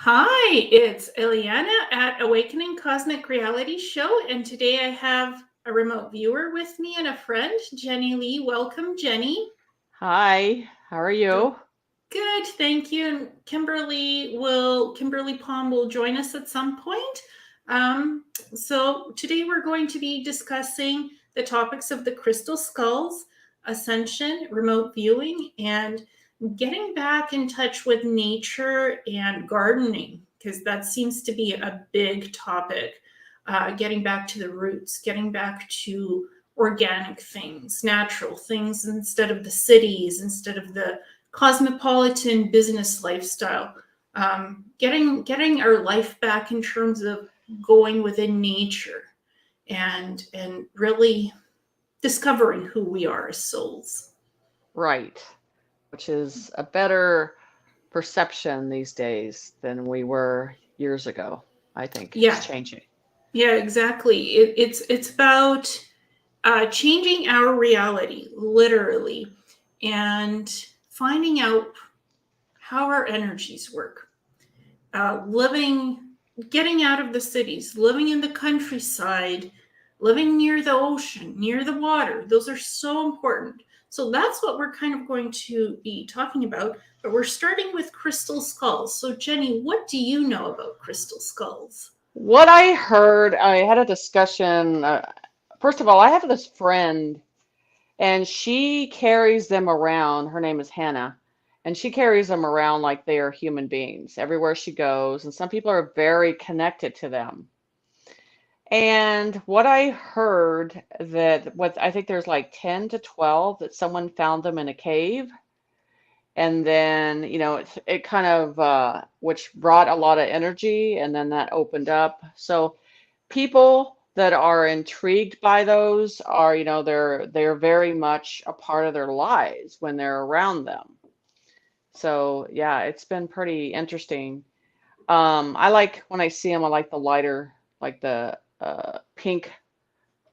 Hi, it's Ileana at Awakening Cosmic Reality Show, and today I have a remote viewer with me and a friend, Jenny Lee. Welcome, Jenny. Hi, how are Good, you? good, thank you. And Kimberly Palm will join us at some point. So today we're going to be discussing the topics of the crystal skulls, ascension, remote viewing, and getting back in touch with nature and gardening, because that seems to be a big topic. Getting back to the roots, getting back to organic things, natural things, instead of the cities, instead of the cosmopolitan business lifestyle. Getting our life back in terms of going within nature and really discovering who we are as souls. Right, which is a better perception these days than we were years ago. I think it's Yeah, changing. yeah, exactly. It's about changing our reality, literally, and finding out how our energies work. Living, getting out of the cities, living in the countryside, living near the ocean, near the water. Those are so important. So that's what we're kind of going to be talking about. But we're starting with crystal skulls. So, Jenny, what do you know about crystal skulls? What I heard, I had a discussion. First of all, I have this friend, and she carries them around. Her name is Hannah, and she carries them around like they are human beings everywhere she goes. And some people are very connected to them. And what I heard that what I think there's like 10 to 12 that someone found them in a cave. And then, it kind of which brought a lot of energy and then that opened up. So people that are intrigued by those are, they're very much a part of their lives when they're around them. So yeah, it's been pretty interesting. I like when I see them, I like the lighter, like the pink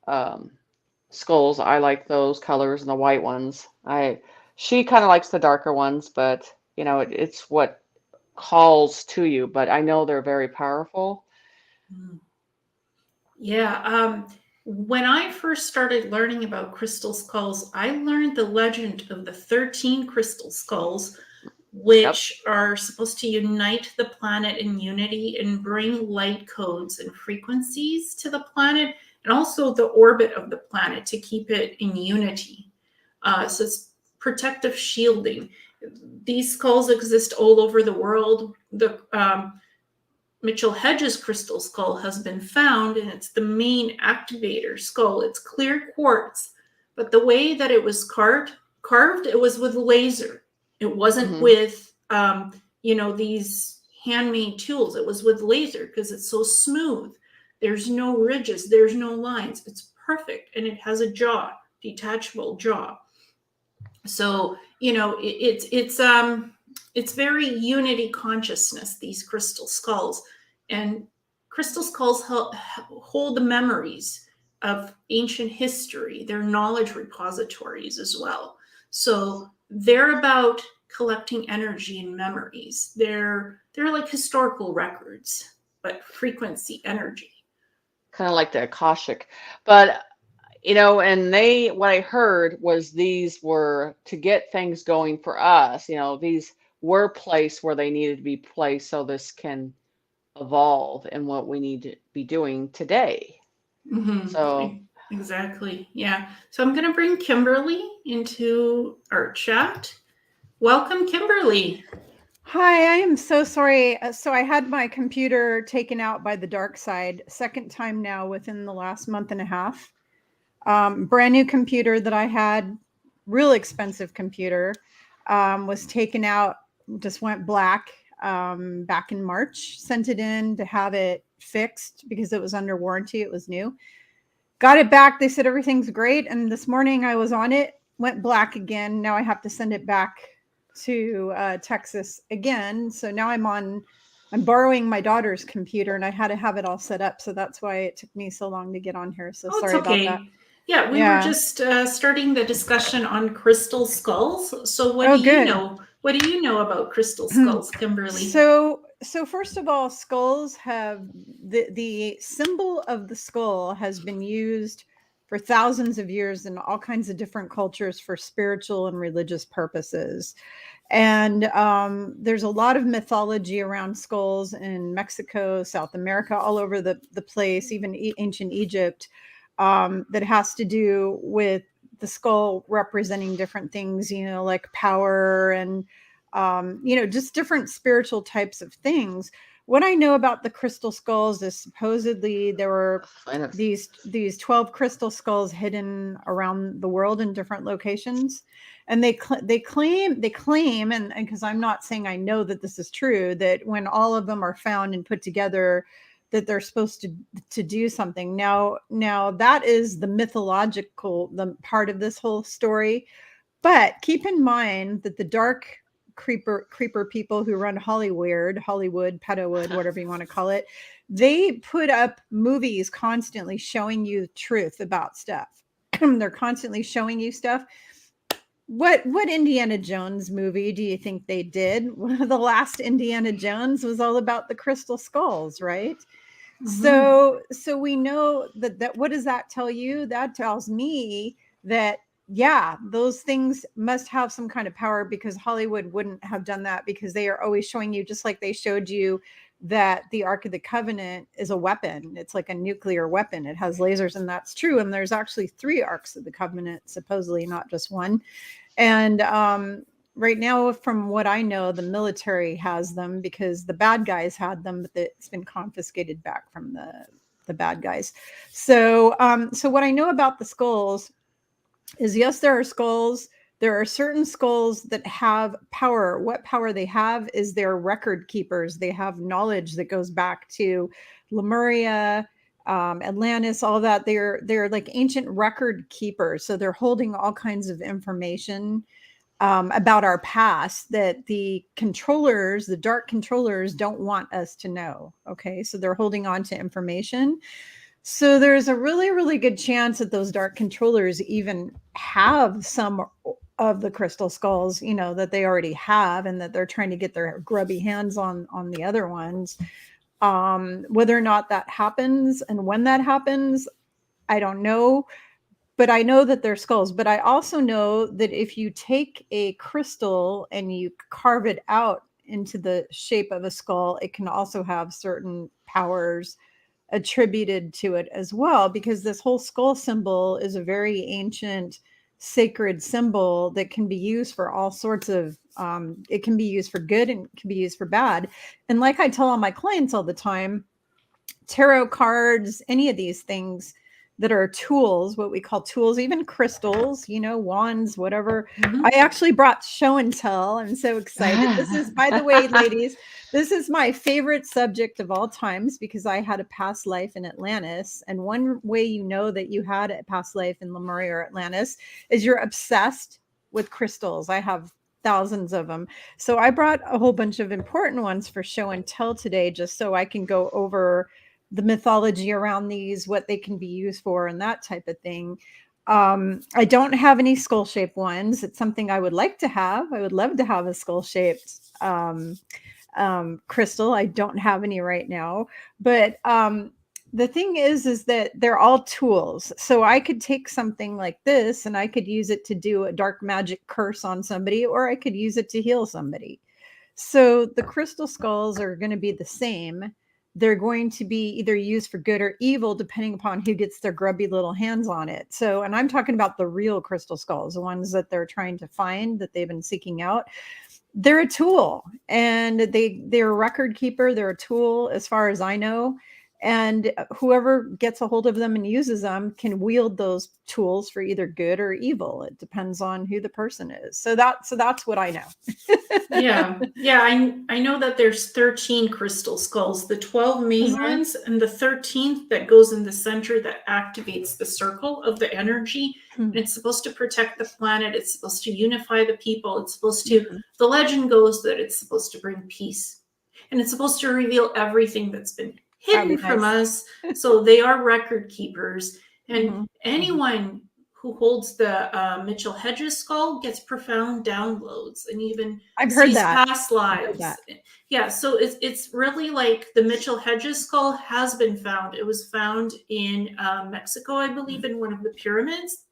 um, skulls. I like those colors and the white ones. She kind of likes the darker ones, but it's what calls to you. But I know they're very powerful. Yeah, when I first started learning about crystal skulls, I learned the legend of the 13 crystal skulls, Yep. which are supposed to unite the planet in unity and bring light codes and frequencies to the planet, and also the orbit of the planet to keep it in unity. So it's protective shielding. These skulls exist all over the world. The Mitchell Hedges crystal skull has been found, and it's the main activator skull. It's clear quartz, but the way that it was carved, it was with laser. It wasn't Hmm. with, these handmade tools. It was with laser because it's so smooth. There's no ridges. There's no lines. It's perfect, and it has a jaw, detachable jaw. So it's very unity consciousness, these crystal skulls. And crystal skulls hold the memories of ancient history. They're knowledge repositories as well. So they're about collecting energy and memories. They're like historical records, but frequency energy. Kind of like the Akashic. But and what I heard was these were to get things going for us. These were placed where they needed to be placed so this can evolve in what we need to be doing today. So, Exactly. Yeah. So I'm going to bring Kimberly into our chat. Welcome, Kimberly. Hi, I am so sorry. So I had my computer taken out by the dark side, second time now within the last month and a half. Brand new computer that I had, real expensive computer, was taken out, just went black back in March. Sent it in to have it fixed because it was under warranty. It was new. Got it back. They said everything's great. And this morning I was on it, went black again. Now I have to send it back to Texas again. So now I'm borrowing my daughter's computer and I had to have it all set up. So that's why it took me so long to get on here. So Oh, it's sorry about that. okay. Yeah, we were Yeah. just starting the discussion on crystal skulls. So what Oh, do you good. know? What do you know about crystal skulls, Kimberly? So so first of all, skulls have the symbol of the skull has been used for thousands of years in all kinds of different cultures for spiritual and religious purposes. And there's a lot of mythology around skulls in Mexico, South America, all over the place, even ancient Egypt, that has to do with the skull representing different things, like power and, just different spiritual types of things. What I know about the crystal skulls is supposedly there were these 12 crystal skulls hidden around the world in different locations, and they claim, and because I'm not saying I know that this is true, that when all of them are found and put together, that they're supposed to do something. Now that is the mythological the part of this whole story, but keep in mind that the dark creeper people who run Hollywood, Pedowood, whatever you want to call it, they put up movies constantly showing you truth about stuff. They're constantly showing you stuff. What Indiana Jones movie do you think they did? The last Indiana Jones was all about the crystal skulls, right? So we know that what does that tell you? That tells me that, yeah, those things must have some kind of power, because Hollywood wouldn't have done that, because they are always showing you, just like they showed you that the Ark of the Covenant is a weapon. It's like a nuclear weapon. It has lasers, and that's true. And there's actually 3 Arks of the Covenant, supposedly, not just one. And right now, from what I know, the military has them because the bad guys had them, but it's been confiscated back from the bad guys. So what I know about the skulls is, yes, there are skulls. There are certain skulls that have power. What power they have is they're record keepers. They have knowledge that goes back to Lemuria, Atlantis, all that. They're like ancient record keepers. So they're holding all kinds of information about our past that the controllers, the dark controllers, don't want us to know. Okay, so they're holding on to information. So there's a really, really good chance that those dark controllers even have some of the crystal skulls, that they already have, and that they're trying to get their grubby hands on the other ones. Whether or not that happens and when that happens, I don't know. But I know that they're skulls. But I also know that if you take a crystal and you carve it out into the shape of a skull, it can also have certain powers attributed to it as well, because this whole skull symbol is a very ancient sacred symbol that can be used for all sorts of it can be used for good and it can be used for bad. And like I tell all my clients all the time, tarot cards, any of these things that are tools, what we call tools, even crystals, wands, whatever. I actually brought show and tell. I'm so excited. This is, by the way, ladies, this is my favorite subject of all times, because I had a past life in Atlantis. And one way you know that you had a past life in Lemuria or Atlantis is you're obsessed with crystals. I have thousands of them. So I brought a whole bunch of important ones for show and tell today, just so I can go over the mythology around these, what they can be used for, and that type of thing. I don't have any skull-shaped ones. It's something I would like to have. I would love to have a skull-shaped crystal. I don't have any right now, but the thing is that they're all tools. So I could take something like this and I could use it to do a dark magic curse on somebody, or I could use it to heal somebody. So the crystal skulls are going to be the same. They're going to be either used for good or evil, depending upon who gets their grubby little hands on it. So, and I'm talking about the real crystal skulls, the ones that they're trying to find, that they've been seeking out. They're a tool, and they're a record keeper. They're a tool, as far as I know. And whoever gets a hold of them and uses them can wield those tools for either good or evil. It depends on who the person is. So that's what I know. Yeah. I know that there's 13 crystal skulls, the 12 main ones, and the 13th that goes in the center that activates the circle of the energy. And it's supposed to protect the planet. It's supposed to unify the people. It's supposed to, the legend goes that it's supposed to bring peace. And it's supposed to reveal everything that's been hidden from us. So they are record keepers. And anyone who holds the Mitchell Hedges skull gets profound downloads and even I've heard sees that. past I've lives. heard that. Yeah, so it's really like the Mitchell Hedges skull has been found. It was found in Mexico, I believe, in one of the pyramids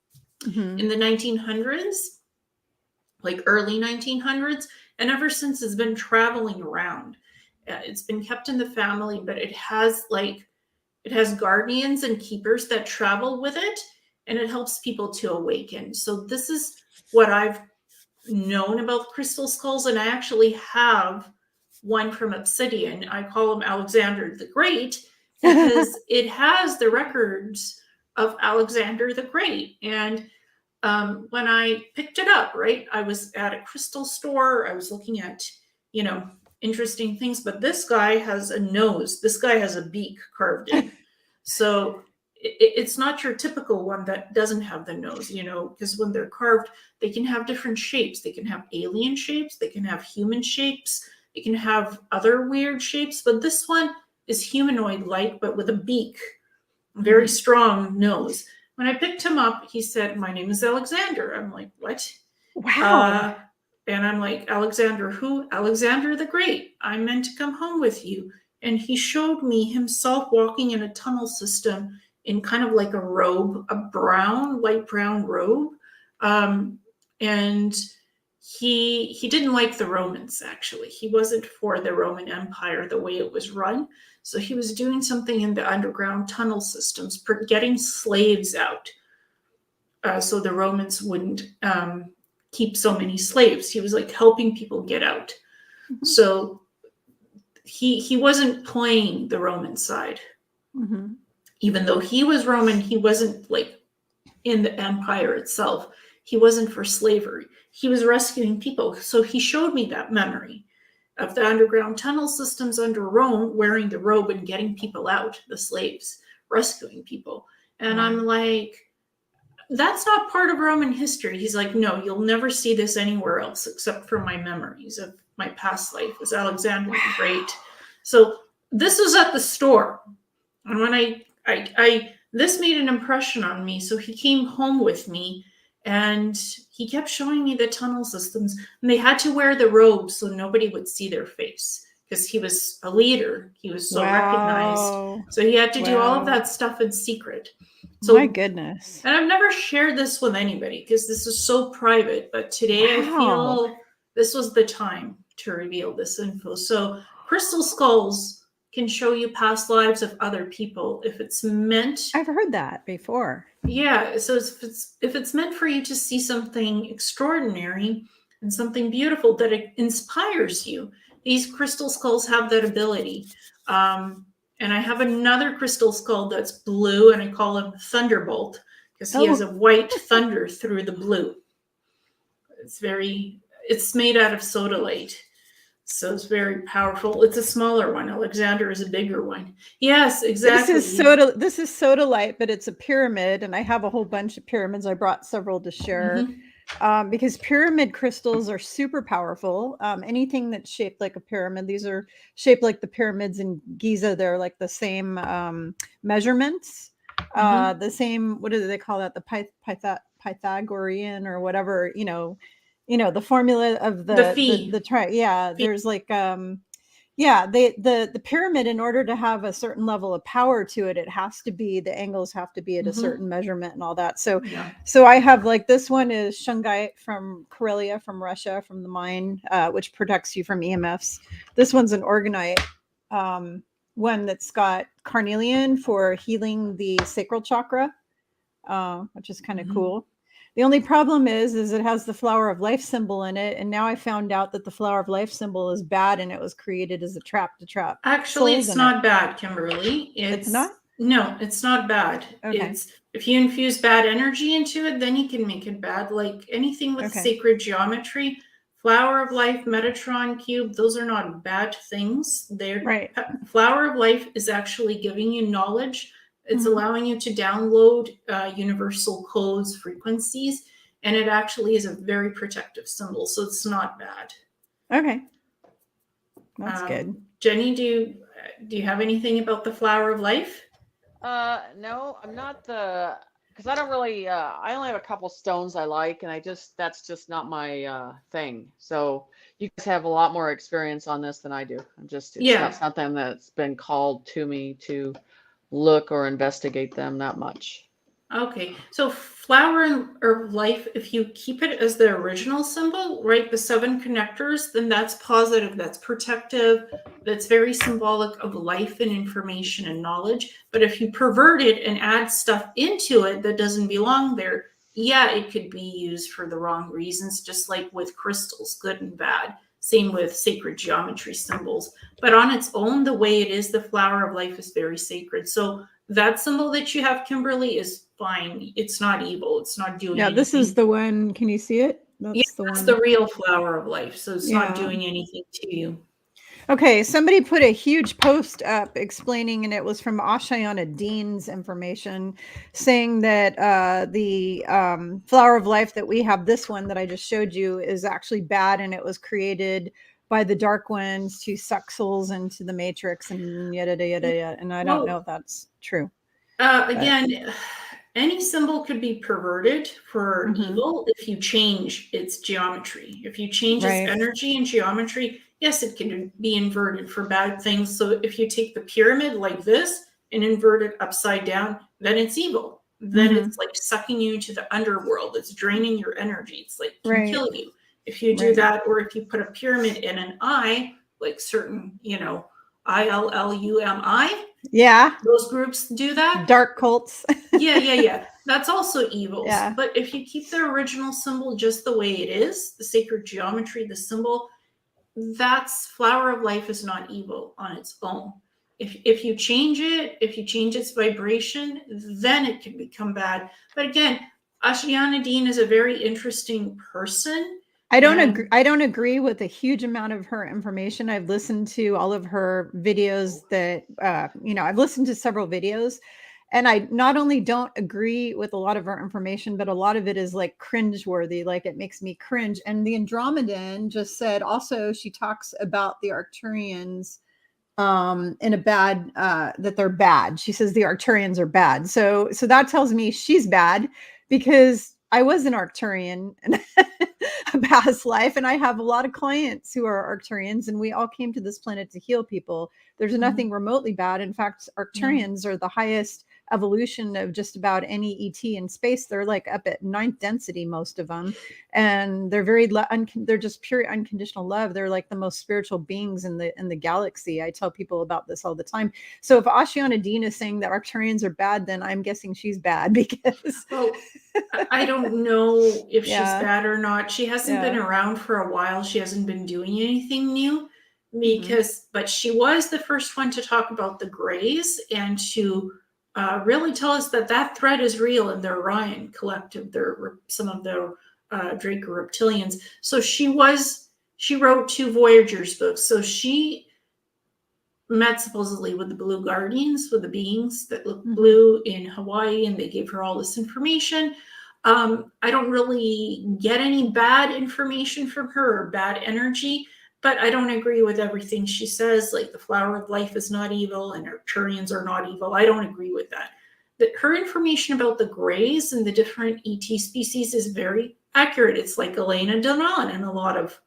Mhm. in the 1900s, like early 1900s, and ever since it's been traveling around. It's been kept in the family, but it has guardians and keepers that travel with it, and it helps people to awaken. So this is what I've known about crystal skulls, and I actually have one from obsidian. I call him Alexander the Great because it has the records of Alexander the Great. And when I picked it up, right, I was at a crystal store. I was looking at, interesting things, but this guy has a nose. This guy has a beak carved in. So it's not your typical one that doesn't have the nose, because when they're carved, they can have different shapes. They can have alien shapes. They can have human shapes. They can have other weird shapes. But this one is humanoid-like, but with a beak, very strong nose. When I picked him up, he said, "My name is Alexander." I'm like, "What?" Wow. And I'm like, "Alexander who?" "Alexander the Great. I'm meant to come home with you." And he showed me himself walking in a tunnel system in kind of like a robe, a light brown robe. And he didn't like the Romans, actually. He wasn't for the Roman Empire, the way it was run. So he was doing something in the underground tunnel systems, getting slaves out. So the Romans wouldn't keep so many slaves. He was like helping people get out. Mhm. So he wasn't playing the Roman side. Mhm. Even though he was Roman, he wasn't like in the empire itself. He wasn't for slavery. He was rescuing people. So he showed me that memory of the underground tunnel systems under Rome, wearing the robe and getting people out, the slaves, rescuing people. And Wow. I'm like, that's not part of Roman history. He's like, "No, you'll never see this anywhere else except for my memories of my past life as Alexander the Great." So this was at the store. And when I this made an impression on me. So he came home with me and he kept showing me the tunnel systems. And they had to wear the robe so nobody would see their face because he was a leader. He was so recognized. Wow. So he had to do all of Wow. that stuff in secret. My So, goodness. and I've never shared this with anybody because this is so private, but today I Wow. feel this was the time to reveal this info. So crystal skulls can show you past lives of other people if it's meant. I've heard that before. Yeah, so if it's meant for you to see something extraordinary and something beautiful that it inspires you, these crystal skulls have that ability. And I have another crystal skull that's blue, and I call him Thunderbolt because he has a white thunder through the blue. It's made out of sodalite. So it's very powerful. It's a smaller one. Alexander is a bigger one. Yes, exactly. This is sodalite, but it's a pyramid, and I have a whole bunch of pyramids. I brought several to share. Because pyramid crystals are super powerful. Anything that's shaped like a pyramid, these are shaped like the pyramids in Giza. They're like the same measurements, the same, what do they call that? The Pythagorean or whatever, the formula of the tri. Yeah, there's like the pyramid, in order to have a certain level of power to it, the angles have to be at a certain measurement and all that. So I have, like, this one is shungite from Karelia, from Russia, from the mine, which protects you from EMFs. This one's an orgonite, one that's got carnelian for healing the sacral chakra, which is kind of cool. The only problem is it has the flower of life symbol in it. And now I found out that the flower of life symbol is bad, and it was created as a trap to trap. Actually, it's not bad, Kimberly. It's not? No, it's not bad. Okay. If you infuse bad energy into it, then you can make it bad. Like anything with sacred geometry, flower of life, Metatron cube, those are not bad things. Flower of life is actually giving you knowledge. It's allowing you to download universal codes, frequencies, and it actually is a very protective symbol. So it's not bad. Okay. That's good. Jenny, do you have anything about the flower of life? No, I'm not the because I don't really, I only have a couple stones I like, and that's just not my thing. So you guys have a lot more experience on this than I do. It's not Yeah. something that's been called to me to look or investigate them that much. Okay, so flower of life, if you keep it as the original symbol, right, the 7 connectors, then that's positive, that's protective, that's very symbolic of life and information and knowledge. But if you pervert it and add stuff into it that doesn't belong there, yeah, it could be used for the wrong reasons, just like with crystals, good and bad. Same with sacred geometry symbols. But on its own, the way it is, the flower of life is very sacred. So that symbol that you have, Kimberly, is fine. It's not evil. It's not doing Yeah, anything. this is the one. Can you see it? Yeah, That's the that's one. the real flower of life. So it's not Yeah. doing anything to you. Okay, somebody put a huge post up explaining, and it was from Ashiana Dean's information, saying that the flower of life that we have, this one that I just showed you, is actually bad, and it was created by the dark ones to suck souls into the matrix and yada yada yada. And I don't know if that's true. Again, any symbol could be perverted for evil if you change its geometry. If you change its energy and geometry, yes, it can be inverted for bad things. So if you take the pyramid like this and invert it upside down, then it's evil. Then it's like sucking you into the underworld. It's draining your energy. It's like can kill you. If you do that, or if you put a pyramid in an eye, like certain, ILLUMI. Yeah. Those groups do that. Dark cults. Yeah. That's also evil. Yeah. But if you keep the original symbol just the way it is, the sacred geometry, the symbol, that's flower of life is not evil on its own. If you change it, if you change its vibration, then it can become bad. But again, Ashiana Dean is a very interesting person. I don't agree with a huge amount of her information. I've listened to all of her videos that I've listened to several videos, and I not only don't agree with a lot of her information, but a lot of it is like cringeworthy. Like it makes me cringe. And the Andromedan just said also she talks about the Arcturians in a bad that they're bad. She says the Arcturians are bad. So that tells me she's bad because I was an Arcturian in a past life, and I have a lot of clients who are Arcturians, and we all came to this planet to heal people. There's nothing remotely bad. In fact, Arcturians are the highest evolution of just about any ET in space. They're like up at 9th density, most of them, and they're they're just pure unconditional love. They're like the most spiritual beings in the galaxy. I tell people about this all the time. So if Ashiana Dean is saying that Arcturians are bad, then I'm guessing she's bad because I don't know if she's bad or not. She hasn't been around for a while. She hasn't been doing anything new but she was the first one to talk about the Greys and to really tell us that threat is real in the Orion collective. They're some of the Draco reptilians. So she wrote 2 Voyagers books. So she met supposedly with the Blue Guardians, with the beings that look blue in Hawaii, and they gave her all this information. I don't really get any bad information from her or bad energy, but I don't agree with everything she says, like the flower of life is not evil and Arcturians are not evil. I don't agree with that. Her information about the Greys and the different ET species is very accurate. It's like Ileana Denon in a lot of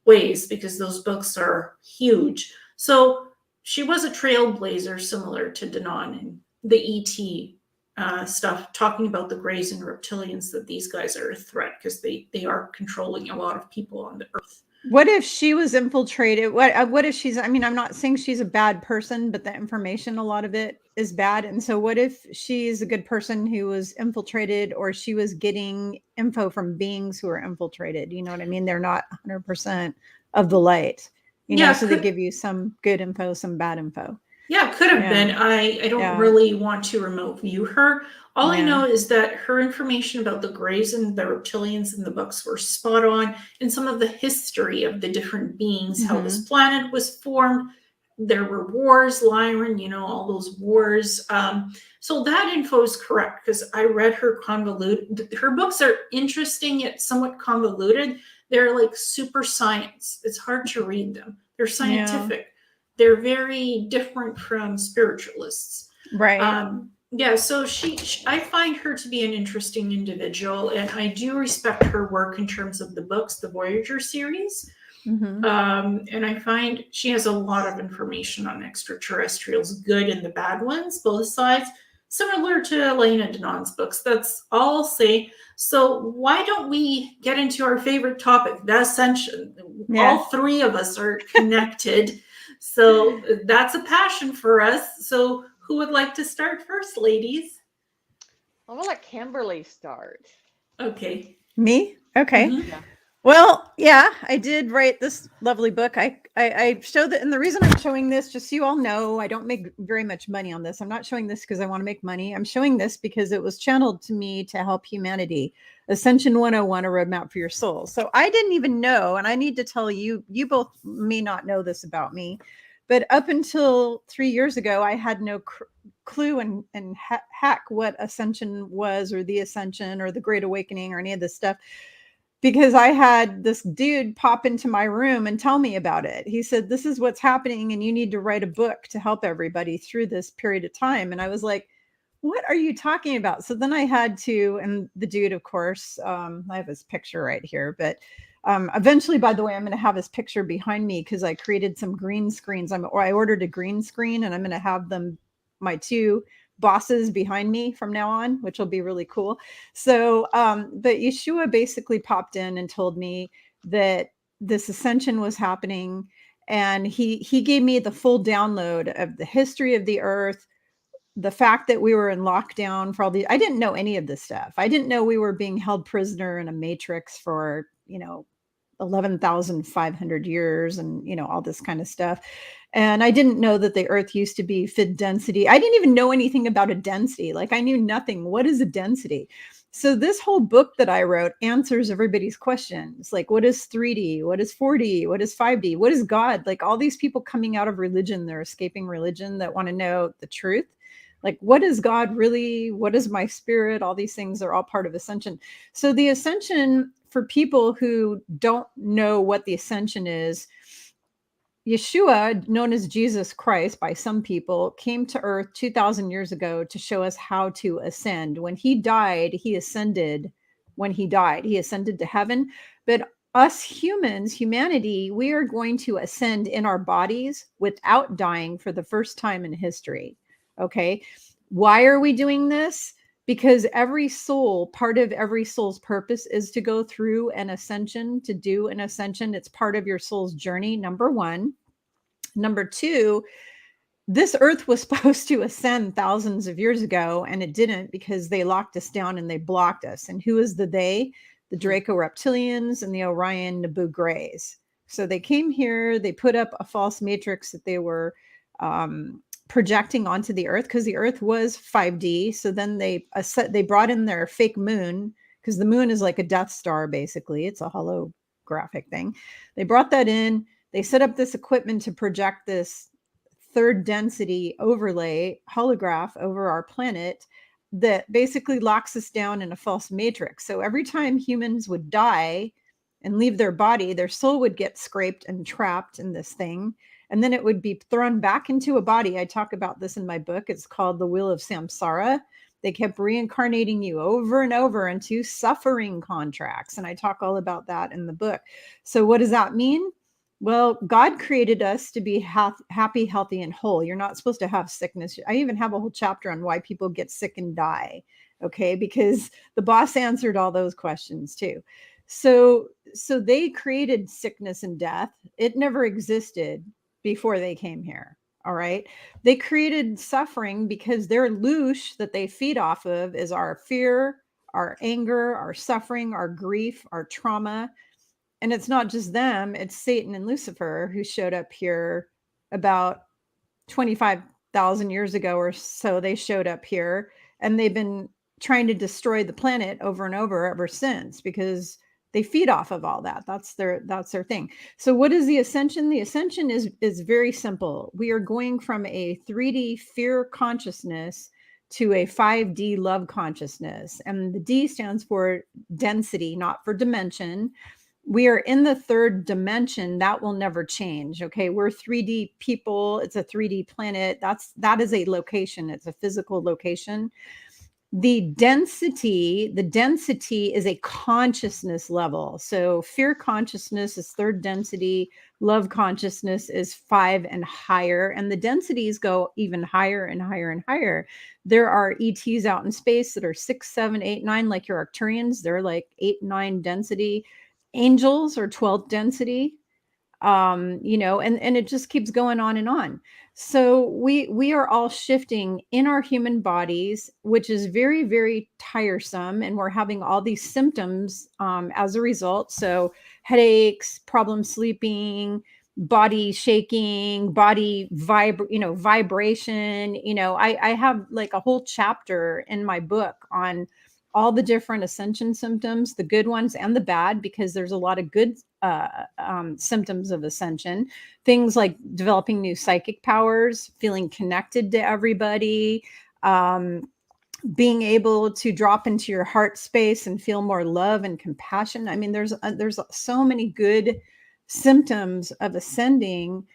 ways because those books are huge. So she was a trailblazer similar to Denon and the ET stuff, talking about the Greys and reptilians, that these guys are a threat because they are controlling a lot of people on the earth. What if she was infiltrated? What if she's, I'm not saying she's a bad person, but the information, a lot of it is bad. And so what if she's a good person who was infiltrated, or she was getting info from beings who are infiltrated? You know what I mean? They're not 100% of the light, so they give you some good info, some bad info. Yeah, could have been. I don't really want to remote view her. All I know is that her information about the Greys and the reptilians in the books were spot on, and some of the history of the different beings, how this planet was formed. There were wars, Lyran, all those wars. So that info is correct because I read her convoluted. Her books are interesting yet somewhat convoluted. They're like super science. It's hard to read them. They're scientific. They're very different from spiritualists. Right. Yeah, so I find her to be an interesting individual, and I do respect her work in terms of the books, the Voyager series. Mm-hmm. And I find she has a lot of information on extraterrestrials, good and the bad ones, both sides, similar to Elena Danon's books. That's all I'll say. So why don't we get into our favorite topic, the Ascension? Yeah. All three of us are connected. So that's a passion for us. So who would like to start first, ladies? I'm gonna let Kimberly start. Okay. Me? Okay. Mhm. Yeah. Well, yeah, I did write this lovely book. I show that, and the reason I'm showing this, just so you all know, I don't make very much money on this. I'm not showing this because I want to make money. I'm showing this because it was channeled to me to help humanity. Ascension 101, a roadmap for your soul. So I didn't even know, and I need to tell you, you both may not know this about me, but up until 3 years ago, I had no clue and heck what Ascension was, or the Ascension, or the Great Awakening, or any of this stuff, because I had this dude pop into my room and tell me about it. He said, "This is what's happening, and you need to write a book to help everybody through this period of time." And I was like, "What are you talking about?" So then I had to, and the dude, of course, I have his picture right here, but eventually, by the way, I'm going to have his picture behind me because I created some green screens. I ordered a green screen, and I'm going to have them, my two bosses behind me from now on, which will be really cool. So, but Yeshua basically popped in and told me that this ascension was happening, and he gave me the full download of the history of the earth, the fact that we were in lockdown for all the, I didn't know any of this stuff. I didn't know we were being held prisoner in a matrix for, 11,500 years, and all this kind of stuff. And I didn't know that the earth used to be fid density. I didn't even know anything about a density. Like, I knew nothing. What is a density? So this whole book that I wrote answers everybody's questions. Like, what is 3D? What is 4D? What is 5D? What is God? Like, all these people coming out of religion, they're escaping religion, that want to know the truth. Like, what is God really? What is my spirit? All these things are all part of Ascension. So the Ascension, for people who don't know what the Ascension is, Yeshua, known as Jesus Christ by some people, came to earth 2,000 years ago to show us how to ascend. When he died, he ascended. When he died, he ascended to heaven. But us humans, humanity, we are going to ascend in our bodies without dying for the first time in history. Okay. Why are we doing this? Because every soul, part of every soul's purpose is to go through an ascension, to do an ascension. It's part of your soul's journey, number one. Number two, this earth was supposed to ascend thousands of years ago, and it didn't, because they locked us down and they blocked us. And who is the they? The Draco reptilians and the Orion Naboo Greys. So they came here, they put up a false matrix that they were projecting onto the earth, because the earth was 5D. So then they brought in their fake moon, because the moon is like a Death Star, basically. It's a holographic thing. They brought that in. They set up this equipment to project this third density overlay holograph over our planet that basically locks us down in a false matrix. So every time humans would die and leave their body, their soul would get scraped and trapped in this thing. And then it would be thrown back into a body. I talk about this in my book. It's called The Wheel of Samsara. They kept reincarnating you over and over into suffering contracts. And I talk all about that in the book. So what does that mean? Well, God created us to be happy, healthy, and whole. You're not supposed to have sickness. I even have a whole chapter on why people get sick and die. Okay, because the boss answered all those questions too. So they created sickness and death. It never existed before they came here. All right. They created suffering because their loosh that they feed off of is our fear, our anger, our suffering, our grief, our trauma. And it's not just them, it's Satan and Lucifer, who showed up here about 25,000 years ago or so. They showed up here, and they've been trying to destroy the planet over and over ever since, because they feed off of all that. That's their thing. So what is the ascension? The ascension is very simple. We are going from a 3D fear consciousness to a 5D love consciousness. And the D stands for density, not for dimension. We are in the third dimension. That will never change. Okay. We're 3D people. It's a 3D planet. That is a location. It's a physical location. The density is a consciousness level. So fear consciousness is third density. Love consciousness is 5 and higher. And the densities go even higher and higher and higher. There are ETs out in space that are 6, 7, 8, 9, like your Arcturians. They're like 8, 9 density. Angels are 12th density. And it just keeps going on and on. So we are all shifting in our human bodies, which is very, very tiresome, and we're having all these symptoms as a result. So headaches, problem sleeping, body shaking, body vibration. I have like a whole chapter in my book on all the different ascension symptoms, the good ones and the bad, because there's a lot of good symptoms of ascension. Things like developing new psychic powers, feeling connected to everybody, being able to drop into your heart space and feel more love and compassion. I mean, there's so many good symptoms of ascending.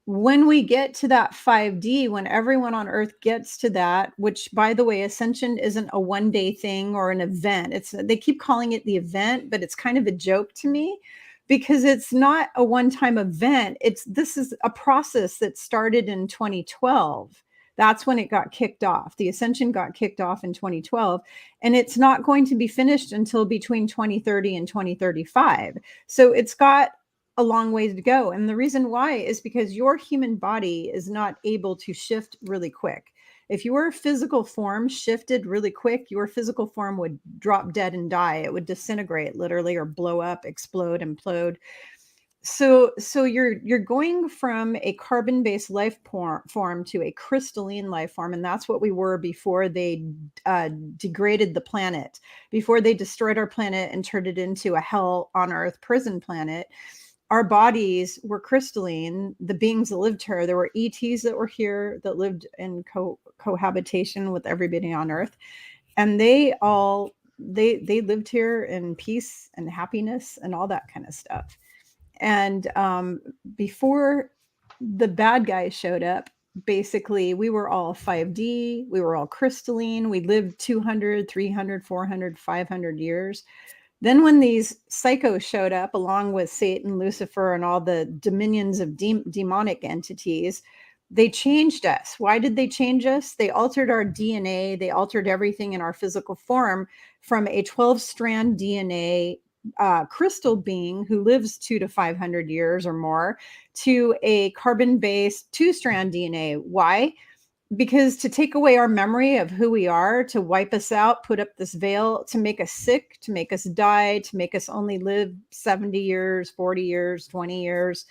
When we get to that 5D, when everyone on earth gets to that, which by the way, ascension isn't a one-day thing or an event. They keep calling it the event, but it's kind of a joke to me because it's not a one-time event. This is a process that started in 2012. That's when it got kicked off. The ascension got kicked off in 2012, and it's not going to be finished until between 2030 and 2035. So it's got a long ways to go. And the reason why is because your human body is not able to shift really quick. If your physical form shifted really quick, your physical form would drop dead and die. It would disintegrate literally, or blow up, explode, implode. So you're going from a carbon-based life form to a crystalline life form, and that's what we were before they degraded the planet, before they destroyed our planet and turned it into a hell on earth prison planet. Our bodies were crystalline. The beings that lived here, there were ETs that were here that lived in cohabitation with everybody on earth, and they lived here in peace and happiness and all that kind of stuff. And before the bad guys showed up, basically we were all 5D, we were all crystalline, we lived 200, 300, 400, 500 years. Then when these psychos showed up, along with Satan, Lucifer, and all the dominions of demonic entities, they changed us. Why did they change us? They altered our DNA. They altered everything in our physical form from a 12-strand DNA crystal being who lives 200 to 500 years or more to a carbon-based 2-strand DNA. Why? Because to take away our memory of who we are, to wipe us out, put up this veil, to make us sick, to make us die, to make us only live 70 years, 40 years, 20 years,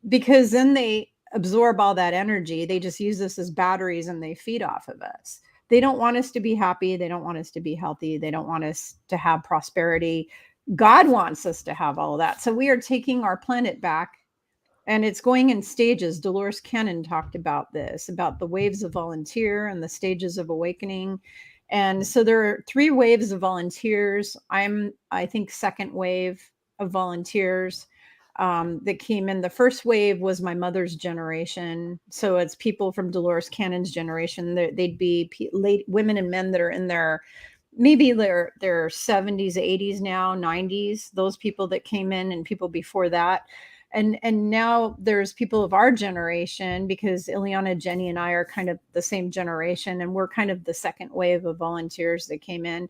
because then they absorb all that energy. They just use us as batteries and they feed off of us. They don't want us to be happy. They don't want us to be healthy. They don't want us to have prosperity. God wants us to have all of that. So we are taking our planet back. And it's going in stages. Dolores Cannon talked about this, about the waves of volunteer and the stages of awakening. And so there are 3 waves of volunteers. I think, second wave of volunteers that came in. The first wave was my mother's generation. So it's people from Dolores Cannon's generation. They'd be women and men that are in their maybe their 70s, 80s now, 90s, those people that came in, and people before that. And now there's people of our generation, because Ileana, Jenny, and I are kind of the same generation, and we're kind of the second wave of volunteers that came in.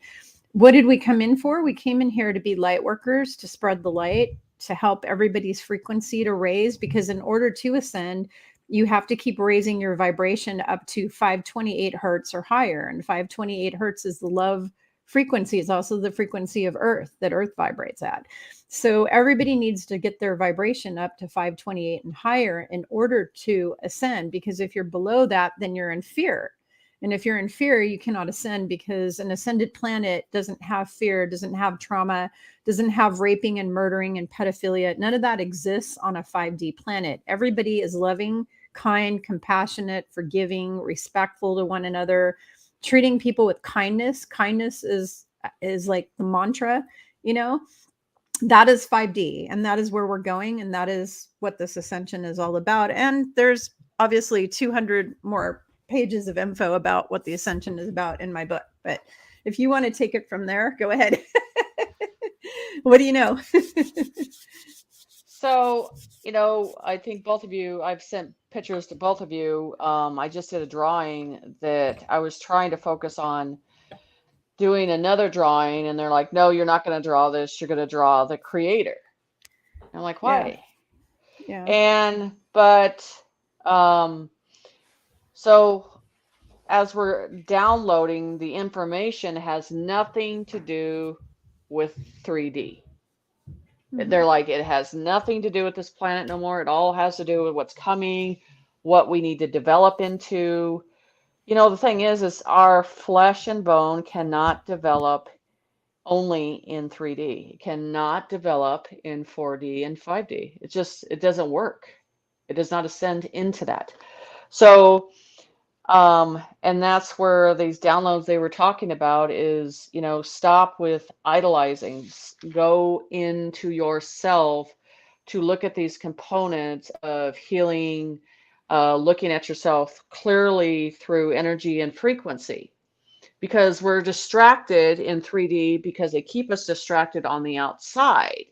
What did we come in for? We came in here to be light workers, to spread the light, to help everybody's frequency to raise, because in order to ascend, you have to keep raising your vibration up to 528 hertz or higher. And 528 hertz is the love frequency. It's also the frequency of Earth that Earth vibrates at. So everybody needs to get their vibration up to 528 and higher in order to ascend, because if you're below that, then you're in fear. And if you're in fear, you cannot ascend, because an ascended planet doesn't have fear, doesn't have trauma, doesn't have raping and murdering and pedophilia. None of that exists on a 5D planet. Everybody is loving, kind, compassionate, forgiving, respectful to one another, treating people with kindness. Kindness is like the mantra, that is 5D, and that is where we're going, and that is what this ascension is all about. And there's obviously 200 more pages of info about what the ascension is about in my book, but if you want to take it from there, go ahead. What do you know? So, I think both of you, I've sent pictures to both of you. I just did a drawing that I was trying to focus on doing another drawing, and they're like, no, you're not going to draw this. You're going to draw the creator. I'm like, why? Yeah. So as we're downloading, the information has nothing to do with 3D. They're like, it has nothing to do with this planet no more. It all has to do with what's coming, what we need to develop into. The thing is our flesh and bone cannot develop only in 3D. It cannot develop in 4D and 5D. It doesn't work. It does not ascend into that. So, and that's where these downloads they were talking about is, stop with idolizing, go into yourself to look at these components of healing, looking at yourself clearly through energy and frequency. Because we're distracted in 3D because they keep us distracted on the outside.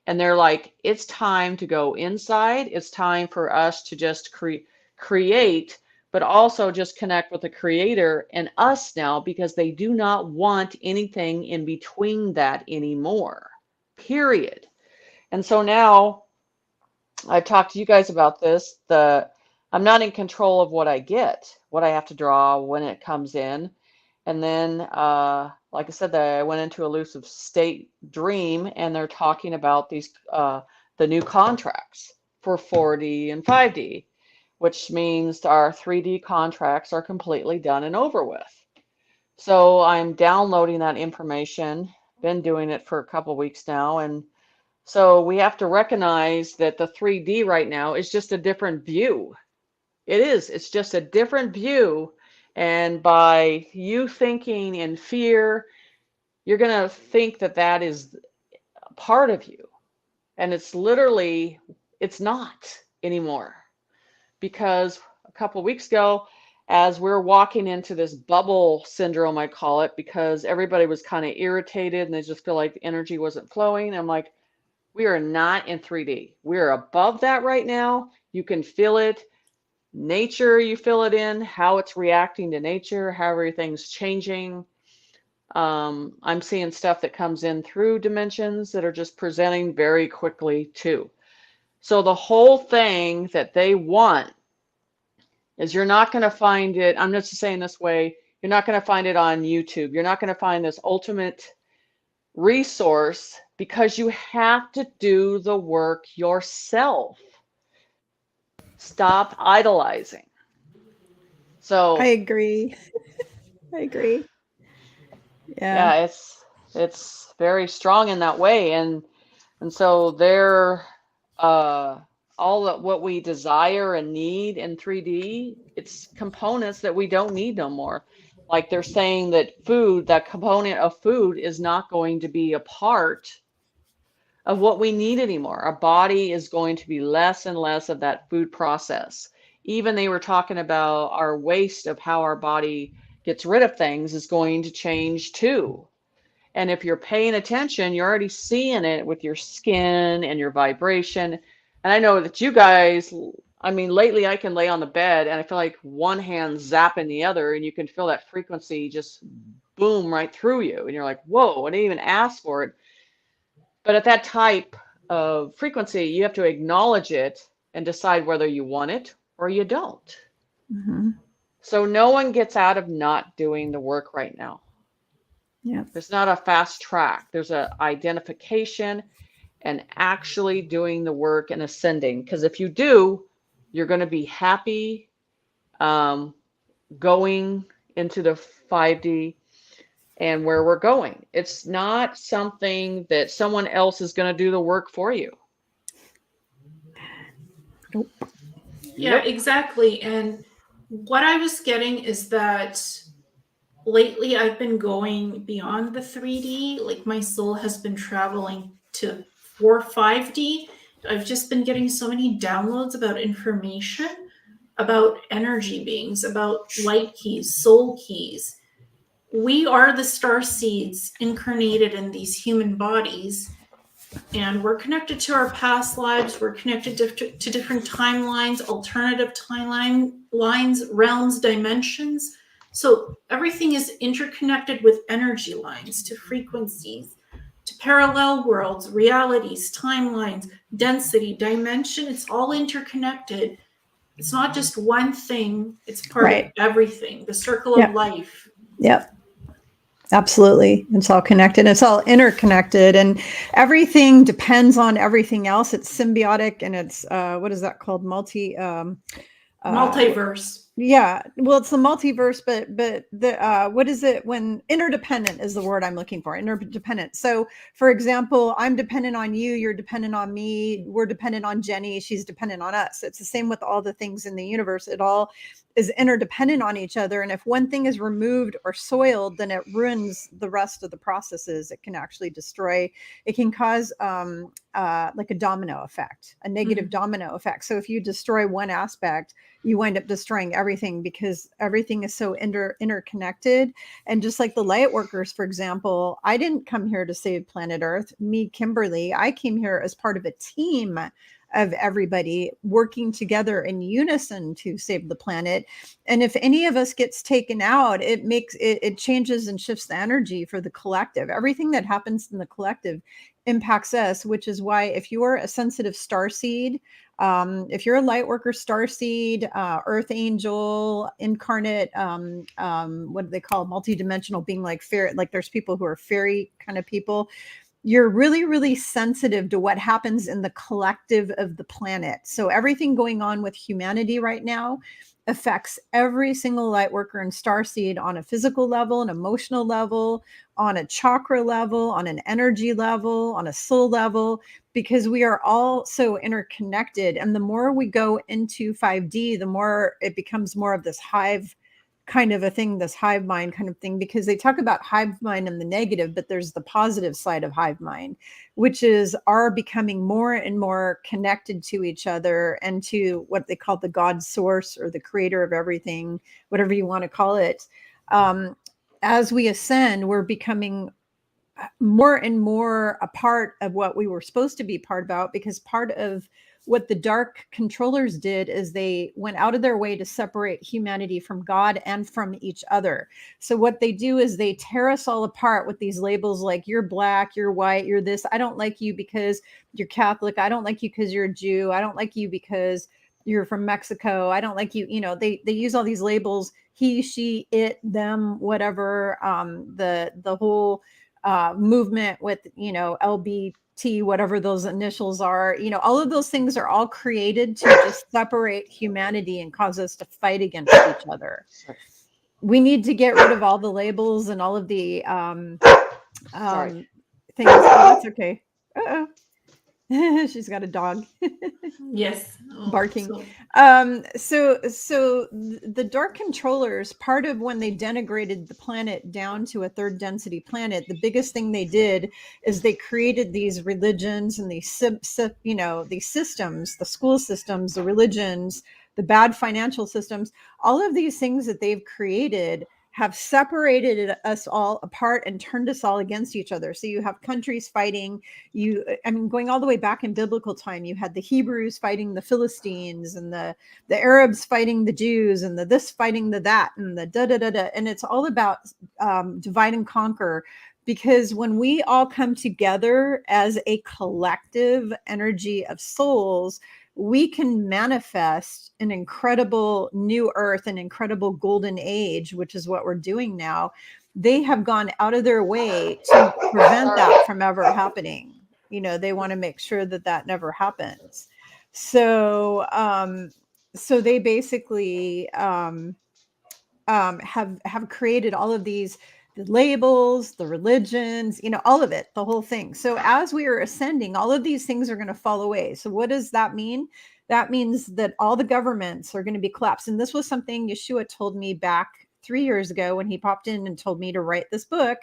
And they're like, it's time to go inside. It's time for us to just create, but also just connect with the creator and us now, because they do not want anything in between that anymore, period. And so now I've talked to you guys about this. I'm not in control of what I get, what I have to draw when it comes in. And then, like I said, I went into a lucid state dream, and they're talking about these the new contracts for 4D and 5D, which means our 3D contracts are completely done and over with. So I'm downloading that information, been doing it for a couple weeks now. And so we have to recognize that the 3D right now is just a different view. It's just a different view. And by you thinking in fear, you're going to think that that is a part of you. And it's not anymore. Because a couple of weeks ago, as we're walking into this bubble syndrome, I call it, because everybody was kind of irritated and they just feel like the energy wasn't flowing. I'm like, we are not in 3D. We're above that right now. You can feel it. Nature, you feel it in, how it's reacting to nature, how everything's changing. I'm seeing stuff that comes in through dimensions that are just presenting very quickly too. So the whole thing that they want is you're not going to find it, I'm just saying this way, you're not going to find it on YouTube. You're not going to find this ultimate resource, because you have to do the work yourself. Stop idolizing. So I agree. I agree. Yeah, it's very strong in that way, and so they're all that what we desire and need in 3D, it's components that we don't need no more. Like they're saying that that component of food is not going to be a part of what we need anymore. Our body is going to be less and less of that food process. Even they were talking about our waste of how our body gets rid of things is going to change too. And if you're paying attention, you're already seeing it with your skin and your vibration. And I know that you guys, I mean, lately I can lay on the bed and I feel like one hand zapping the other, and you can feel that frequency just boom right through you. And you're like, whoa, I didn't even ask for it. But at that type of frequency, you have to acknowledge it and decide whether you want it or you don't. Mm-hmm. So no one gets out of not doing the work right now. Yeah. There's not a fast track. There's an identification and actually doing the work and ascending. Because if you do, you're going to be happy going into the 5D and where we're going. It's not something that someone else is going to do the work for you. Nope. Yeah, exactly. And what I was getting is that lately I've been going beyond the 3D. Like my soul has been traveling to for 5D. I've just been getting so many downloads about information about energy beings, about light keys, soul keys. We are the star seeds incarnated in these human bodies, and we're connected to our past lives. We're connected to different timelines, alternative timelines, realms, dimensions. So everything is interconnected with energy lines, to frequencies, to parallel worlds, realities, timelines, density, dimension. It's all interconnected. It's not just one thing, it's part of everything, the circle of life. Yep. Absolutely. It's all connected. It's all interconnected, and everything depends on everything else. It's symbiotic, and it's what is that called? Multiverse. Yeah, well, it's the multiverse, but the what is it when interdependent is the word I'm looking for? Interdependent. So, for example, I'm dependent on you, you're dependent on me, we're dependent on Jenny, she's dependent on us. It's the same with all the things in the universe. It all is interdependent on each other, and if one thing is removed or soiled, then it ruins the rest of the processes. It can actually destroy. It can cause like a domino effect, a negative domino effect. So if you destroy one aspect, you wind up destroying everything, because everything is so interconnected. And just like the light workers, for example, I didn't come here to save planet Earth. Me, Kimberly, I came here as part of a team of everybody working together in unison to save the planet. And if any of us gets taken out, it changes and shifts the energy for the collective. Everything that happens in the collective impacts us, which is why if you are a sensitive starseed, if you're a light worker, starseed, earth angel, incarnate, what do they call multidimensional being, like fairy, like there's people who are fairy kind of people, you're really, really sensitive to what happens in the collective of the planet. So everything going on with humanity right now affects every single light worker and starseed on a physical level, an emotional level, on a chakra level, on an energy level, on a soul level, because we are all so interconnected. And the more we go into 5D, the more it becomes more of this hive kind of a thing, this hive mind kind of thing, because they talk about hive mind and the negative, but there's the positive side of hive mind, which is our becoming more and more connected to each other and to what they call the God source, or the creator of everything, whatever you want to call it. As we ascend, we're becoming more and more a part of what we were supposed to be part about, because part of what the dark controllers did is they went out of their way to separate humanity from God and from each other. So what they do is they tear us all apart with these labels like, you're black, you're white, you're this. I don't like you because you're Catholic. I don't like you because you're a Jew. I don't like you because you're from Mexico. I don't like you. You know, they use all these labels, he, she, it, them, whatever. The whole movement with, you know, LBT, whatever those initials are, you know, all of those things are all created to just separate humanity and cause us to fight against each other. We need to get rid of all the labels and all of the things. Oh, that's okay. Uh-oh. She's got a dog. Yes. Barking. So the dark controllers, part of when they denigrated the planet down to a third density planet, the biggest thing they did is they created these religions and these these systems, the school systems, the religions, the bad financial systems, all of these things that they've created have separated us all apart and turned us all against each other. So you have countries fighting. Going all the way back in biblical time, you had the Hebrews fighting the Philistines, and the Arabs fighting the Jews, and the this fighting the that, and the da da da da. And it's all about divide and conquer. Because when we all come together as a collective energy of souls, we can manifest an incredible new earth, an incredible golden age, which is what we're doing now. They have gone out of their way to prevent that from ever happening. You know, they want to make sure that that never happens. So, so they basically have created all of these, the labels, the religions, you know, all of it, the whole thing. So as we are ascending, all of these things are going to fall away. So what does that mean? That means that all the governments are going to be collapsed. And this was something Yeshua told me back 3 years ago when he popped in and told me to write this book.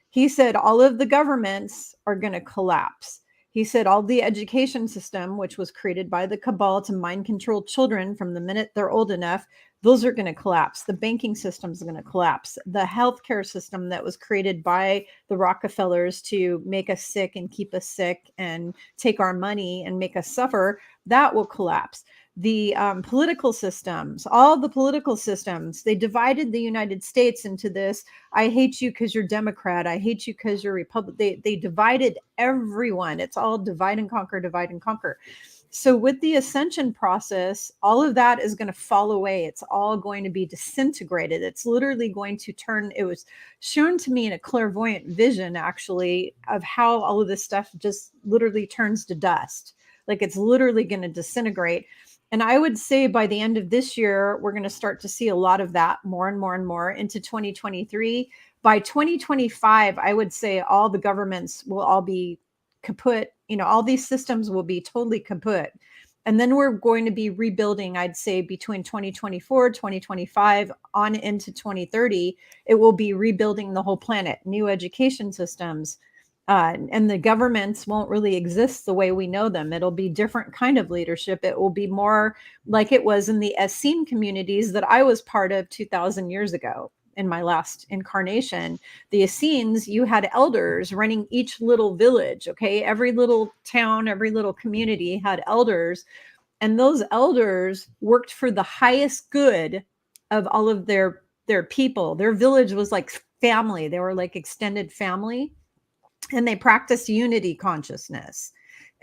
He said all of the governments are going to collapse. He said all the education system, which was created by the cabal to mind control children from the minute they're old enough, those are going to collapse. The banking system is going to collapse. The healthcare system that was created by the Rockefellers to make us sick and keep us sick and take our money and make us suffer, that will collapse. The political systems, all the political systems, they divided the United States into this: I hate you because you're Democrat, I hate you because you're Republican. They divided everyone. It's all divide and conquer, divide and conquer. So with the ascension process, all of that is going to fall away. It's all going to be disintegrated. It's literally going to turn. It was shown to me in a clairvoyant vision, actually, of how all of this stuff just literally turns to dust. Like it's literally going to disintegrate. And I would say by the end of this year, we're going to start to see a lot of that more and more and more into 2023. By 2025, I would say all the governments will all be kaput. You know, all these systems will be totally kaput. And then we're going to be rebuilding, I'd say between 2024, 2025 on into 2030, it will be rebuilding the whole planet, new education systems. And the governments won't really exist the way we know them. It'll be different kind of leadership. It will be more like it was in the Essene communities that I was part of 2,000 years ago in my last incarnation. The Essenes, you had elders running each little village, okay? Every little town, every little community had elders. And those elders worked for the highest good of all of their people. Their village was like family. They were like extended family. And they practice unity consciousness.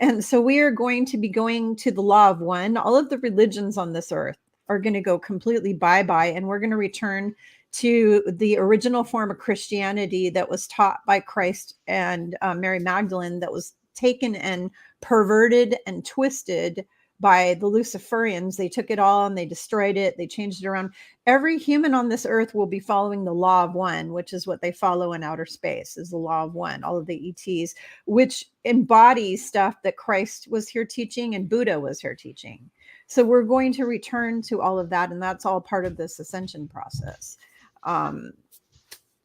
And so we are going to be going to the law of one. All of the religions on this earth are going to go completely bye-bye. And we're going to return to the original form of Christianity that was taught by Christ and Mary Magdalene, that was taken and perverted and twisted by the Luciferians. They took it all and they destroyed it. They changed it around. Every human on this earth will be following the law of one, which is what they follow in outer space, is the law of one, all of the ETs, which embodies stuff that Christ was here teaching and Buddha was here teaching. So we're going to return to all of that. And that's all part of this ascension process.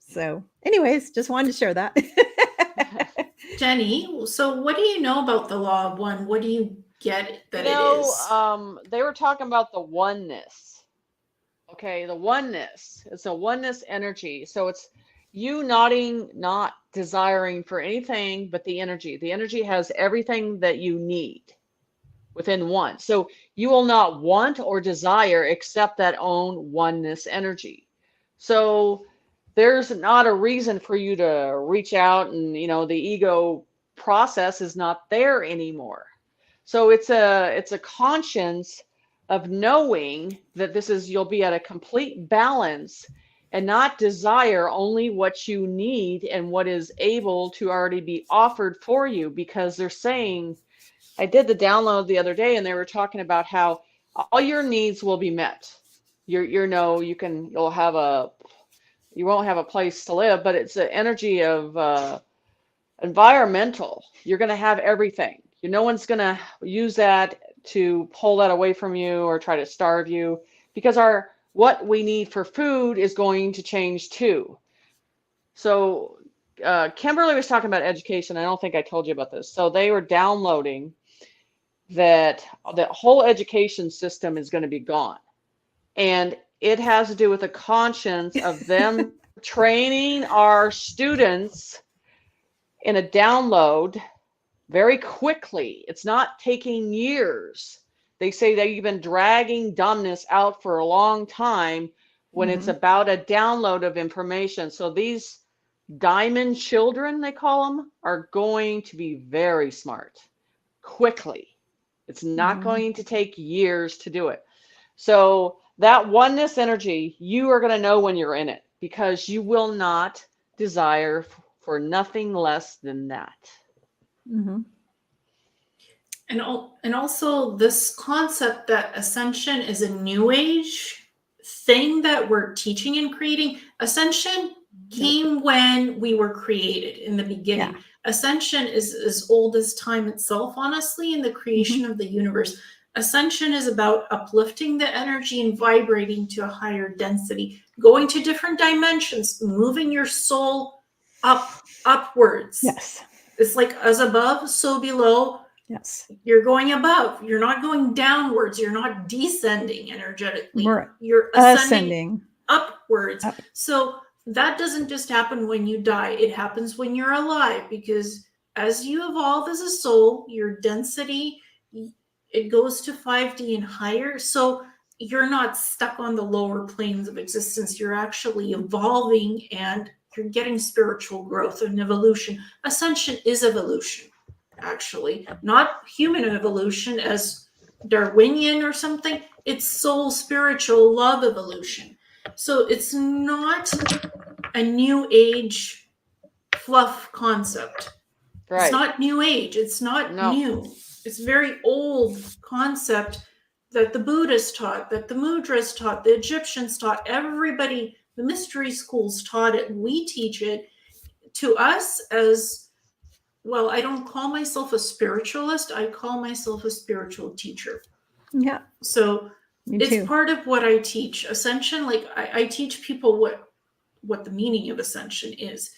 So anyways, just wanted to share that. Jenny, so what do you know about the law of one? What do you get that it is? They were talking about the oneness. Okay, the oneness. It's a oneness energy. So it's you not desiring for anything but the energy. The energy has everything that you need within one. So you will not want or desire except that own oneness energy. So there's not a reason for you to reach out, and the ego process is not there anymore. So it's a conscience of knowing that you'll be at a complete balance and not desire only what you need and what is able to already be offered for you, because they're saying, I did the download the other day and they were talking about how all your needs will be met. You won't have a place to live, but it's an energy of environmental. You're going to have everything. No one's going to use that to pull that away from you or try to starve you, because what we need for food is going to change too. So Kimberly was talking about education. I don't think I told you about this. So they were downloading that the whole education system is going to be gone. And it has to do with the conscience of them training our students in a download very quickly. It's not taking years. They say they've been dragging dumbness out for a long time when it's about a download of information. So these diamond children, they call them, are going to be very smart quickly. It's not going to take years to do it. So that oneness energy, you are going to know when you're in it, because you will not desire for nothing less than that. Mm-hmm. And also this concept that ascension is a new age thing that we're teaching and creating. Ascension came when we were created in the beginning. Yeah. Ascension is as old as time itself, honestly, in the creation of the universe. Ascension is about uplifting the energy and vibrating to a higher density, going to different dimensions, moving your soul upwards. Yes. It's like as above, so below. Yes. You're going above. You're not going downwards. You're not descending energetically. We're You're ascending ascending upwards. up. So that doesn't just happen when you die. It happens when you're alive, because as you evolve as a soul, your density, it goes to 5D and higher. So you're not stuck on the lower planes of existence. You're actually evolving, and you're getting spiritual growth and evolution. Ascension is evolution, actually, not human evolution as Darwinian or something. It's soul, spiritual, love evolution. So it's not a new age fluff concept. Right. It's not new age. It's not new. It's very old concept that the Buddhists taught, that the Mudras taught, the Egyptians taught, everybody, the mystery schools taught it. We teach it. To us as, well, I don't call myself a spiritualist. I call myself a spiritual teacher. Yeah. So Me it's too. part of what I teach. Ascension, like I teach people what the meaning of ascension is,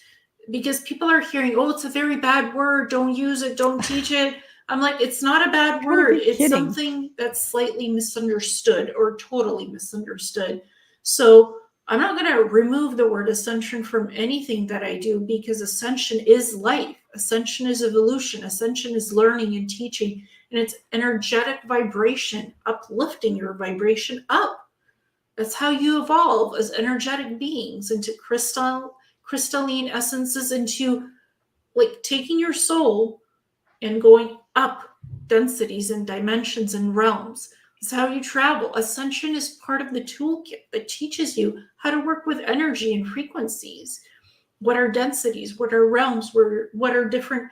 because people are hearing, oh, it's a very bad word. Don't use it. Don't teach it. I'm like, it's not a bad word. It's kidding. something that's slightly misunderstood or totally misunderstood. So I'm not going to remove the word ascension from anything that I do, because ascension is life. Ascension is evolution. Ascension is learning and teaching. And it's energetic vibration, uplifting your vibration up. That's how you evolve as energetic beings into crystalline essences, into like taking your soul and going up densities and dimensions and realms. It's how you travel. Ascension is part of the toolkit that teaches you how to work with energy and frequencies. What are densities? What are realms? What are different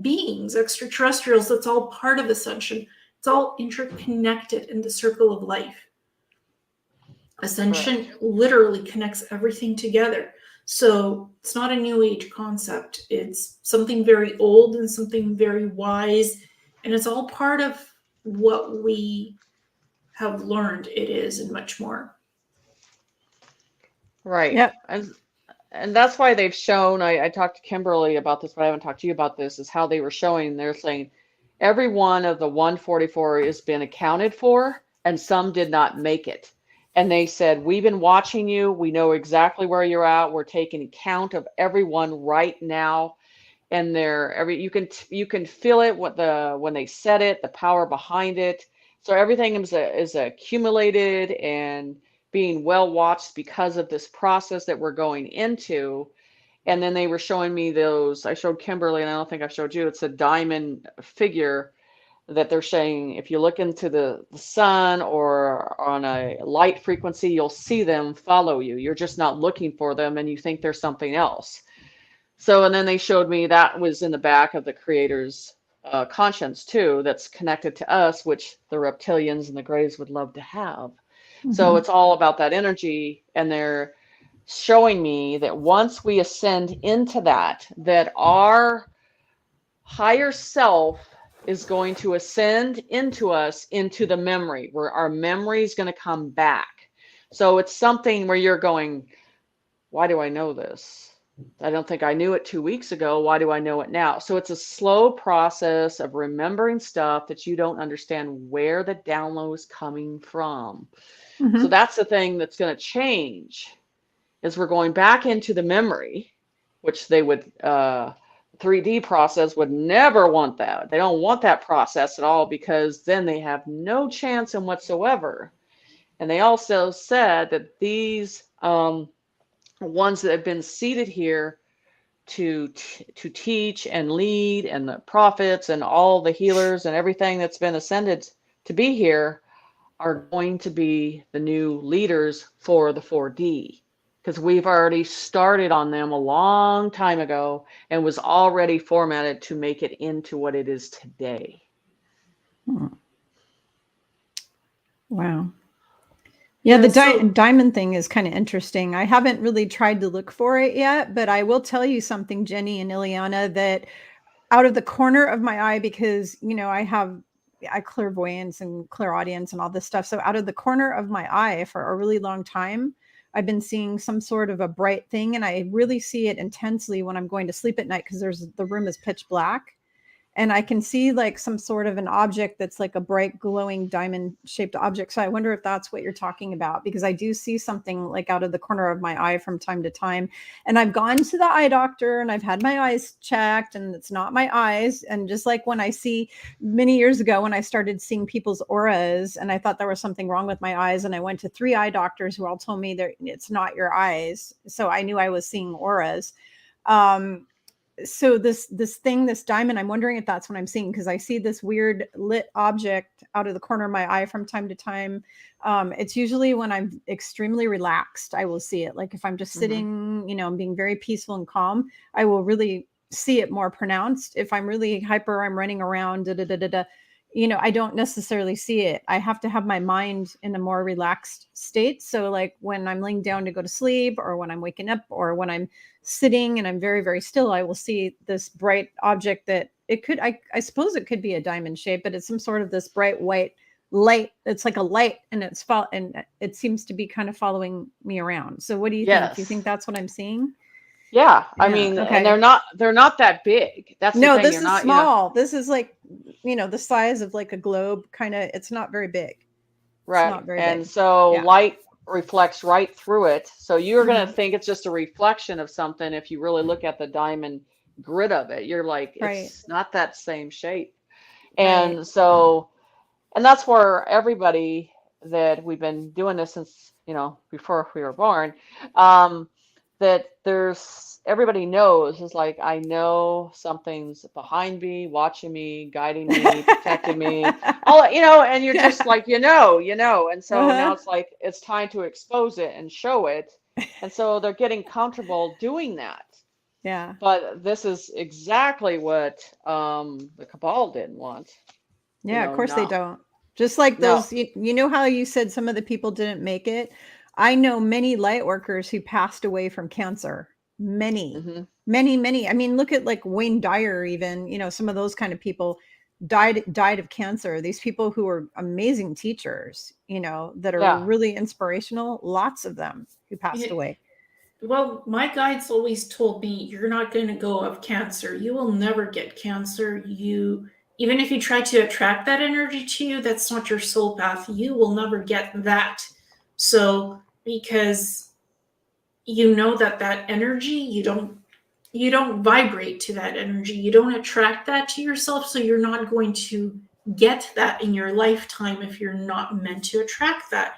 beings, extraterrestrials? That's all part of Ascension. It's all interconnected in the circle of life. Ascension literally connects everything together. So it's not a new age concept. It's something very old and something very wise. And it's all part of what we have learned it is, and much more. Right. Yep. And that's why they've shown, I talked to Kimberly about this, but I haven't talked to you about this, is how they were showing, they're saying every one of the 144 has been accounted for, and some did not make it. And they said, we've been watching you. We know exactly where you're at. We're taking account of everyone right now. And you can feel it when they said it, the power behind it. So everything is accumulated and being well watched because of this process that we're going into. And then they were showing me those, I showed Kimberly, and I don't think I've showed you, it's a diamond figure that they're saying, if you look into the sun or on a light frequency, you'll see them follow you. You're just not looking for them, and you think there's something else. So, and then they showed me that was in the back of the creator's conscience too, that's connected to us, which the reptilians and the grays would love to have. So it's all about that energy, and they're showing me that once we ascend into that our higher self is going to ascend into us, into the memory, where our memory is going to come back. So it's something where you're going, why do I know this? I don't think I knew it 2 weeks ago. Why do I know it now? So it's a slow process of remembering stuff that you don't understand where the download is coming from. So that's the thing that's going to change, is we're going back into the memory, which they would 3D process would never want that. They don't want that process at all, because then they have no chance in whatsoever. And they also said that these ones that have been seated here to teach and lead, and the prophets and all the healers and everything that's been ascended to be here, are going to be the new leaders for the 4D. Because we've already started on them a long time ago and was already formatted to make it into what it is today. Wow. Yeah, the diamond thing is kind of interesting. I haven't really tried to look for it yet, but I will tell you something, Jenny and Ileana, that out of the corner of my eye, because, I have clairvoyance and clairaudience and all this stuff. So out of the corner of my eye for a really long time, I've been seeing some sort of a bright thing, and I really see it intensely when I'm going to sleep at night because the room is pitch black. And I can see like some sort of an object that's like a bright glowing diamond shaped object. So I wonder if that's what you're talking about, because I do see something like out of the corner of my eye from time to time. And I've gone to the eye doctor and I've had my eyes checked, and it's not my eyes. And just like when I see many years ago, when I started seeing people's auras and I thought there was something wrong with my eyes, and I went to 3 eye doctors who all told me that it's not your eyes. So I knew I was seeing auras. So this diamond, I'm wondering if that's what I'm seeing, because I see this weird lit object out of the corner of my eye from time to time. It's usually when I'm extremely relaxed, I will see it. Like if I'm just sitting, you know, and being very peaceful and calm, I will really see it more pronounced. If I'm really hyper, I'm running around, you know, I don't necessarily see it. I have to have my mind in a more relaxed state. So like when I'm laying down to go to sleep, or when I'm waking up, or when I'm sitting and I'm very, very still, I will see this bright object that it could, I suppose it could be a diamond shape, but it's some sort of this bright white light. It's like a light, and and it seems to be kind of following me around. So what do you think? Do you think that's what I'm seeing? Yeah, I mean, okay. and they're not that big. That's the No, thing. this You're is not, small. This is like, you know, the size of like a globe, kind of. It's not very big. It's right. not very And big. so Yeah. light reflects right through it. So you're going to think it's just a reflection of something. If you really look at the diamond grid of it, you're like, it's not that same shape. And so, and that's where everybody that we've been doing this since, you know, before we were born, that everybody knows is like, I know something's behind me, watching me, guiding me, protecting me, all, you know, and you're just like, you know. And so now it's like, it's time to expose it and show it. And so they're getting comfortable doing that. Yeah. But this is exactly what the cabal didn't want. Yeah, of course they don't. Just like those, you know how you said some of the people didn't make it? I know many light workers who passed away from cancer. Many. I mean, look at like Wayne Dyer, even, you know, some of those kind of people died of cancer. These people who were amazing teachers, you know, that are really inspirational, lots of them who passed away. Well, my guides always told me, you're not going to go of cancer. You will never get cancer. Even if you try to attract that energy to you, that's not your soul path. You will never get that. So, because you know that energy, you don't vibrate to that energy. You don't attract that to yourself. So you're not going to get that in your lifetime if you're not meant to attract that.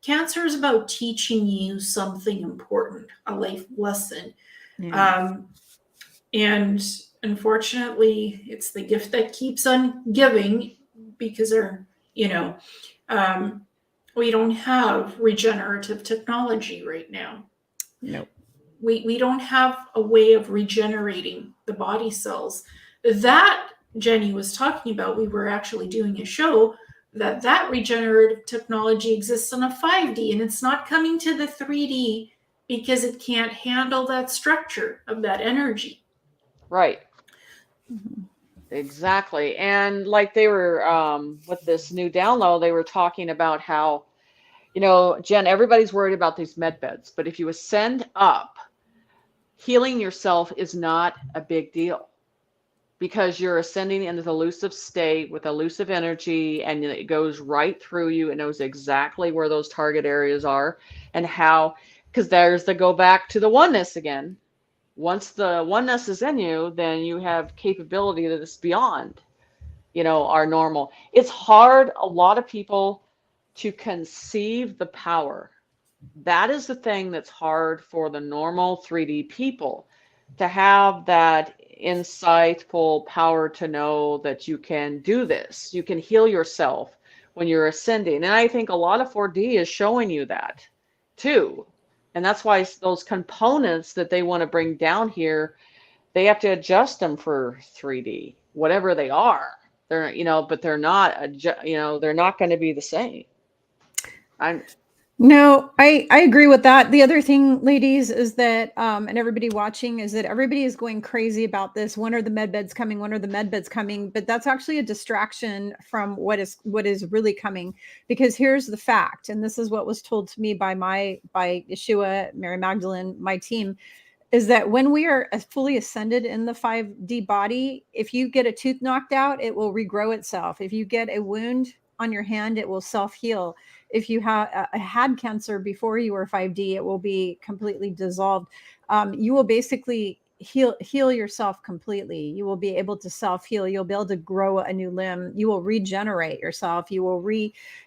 Cancer is about teaching you something important, a life lesson. And unfortunately, it's the gift that keeps on giving, because we don't have regenerative technology right now. Nope. We don't have a way of regenerating the body cells. That Jenny was talking about, we were actually doing a show that regenerative technology exists on a 5D, and it's not coming to the 3D because it can't handle that structure of that energy. Right. Exactly. And like they were with this new download, they were talking about how, you know, Jen, everybody's worried about these med beds, but if you ascend up, healing yourself is not a big deal, because you're ascending into the elusive state with elusive energy, and it goes right through you. It knows exactly where those target areas are and how, because there's the go back to the oneness again. Once the oneness is in you, then you have capability that is beyond, you know, our normal. It's hard, a lot of people, to conceive the power. That is the thing that's hard for the normal 3D people, to have that insightful power to know that you can do this. You can heal yourself when you're ascending. And I think a lot of 4D is showing you that too. And that's why those components that they want to bring down here, they have to adjust them for 3D, whatever they are. They're, you know, but they're not, you know, they're not going to be the same. No, I agree with that. The other thing, ladies, is that and everybody watching, is that everybody is going crazy about this. When are the med beds coming? When are the med beds coming? But that's actually a distraction from what is really coming. Because here's the fact, and this is what was told to me by Yeshua, Mary Magdalene, my team, is that when we are fully ascended in the 5D body, if you get a tooth knocked out, it will regrow itself. If you get a wound on your hand, it will self-heal. If you had cancer before you were 5D, it will be completely dissolved. You will basically heal yourself completely. You will be able to self-heal. You'll be able to grow a new limb. You will regenerate yourself. You will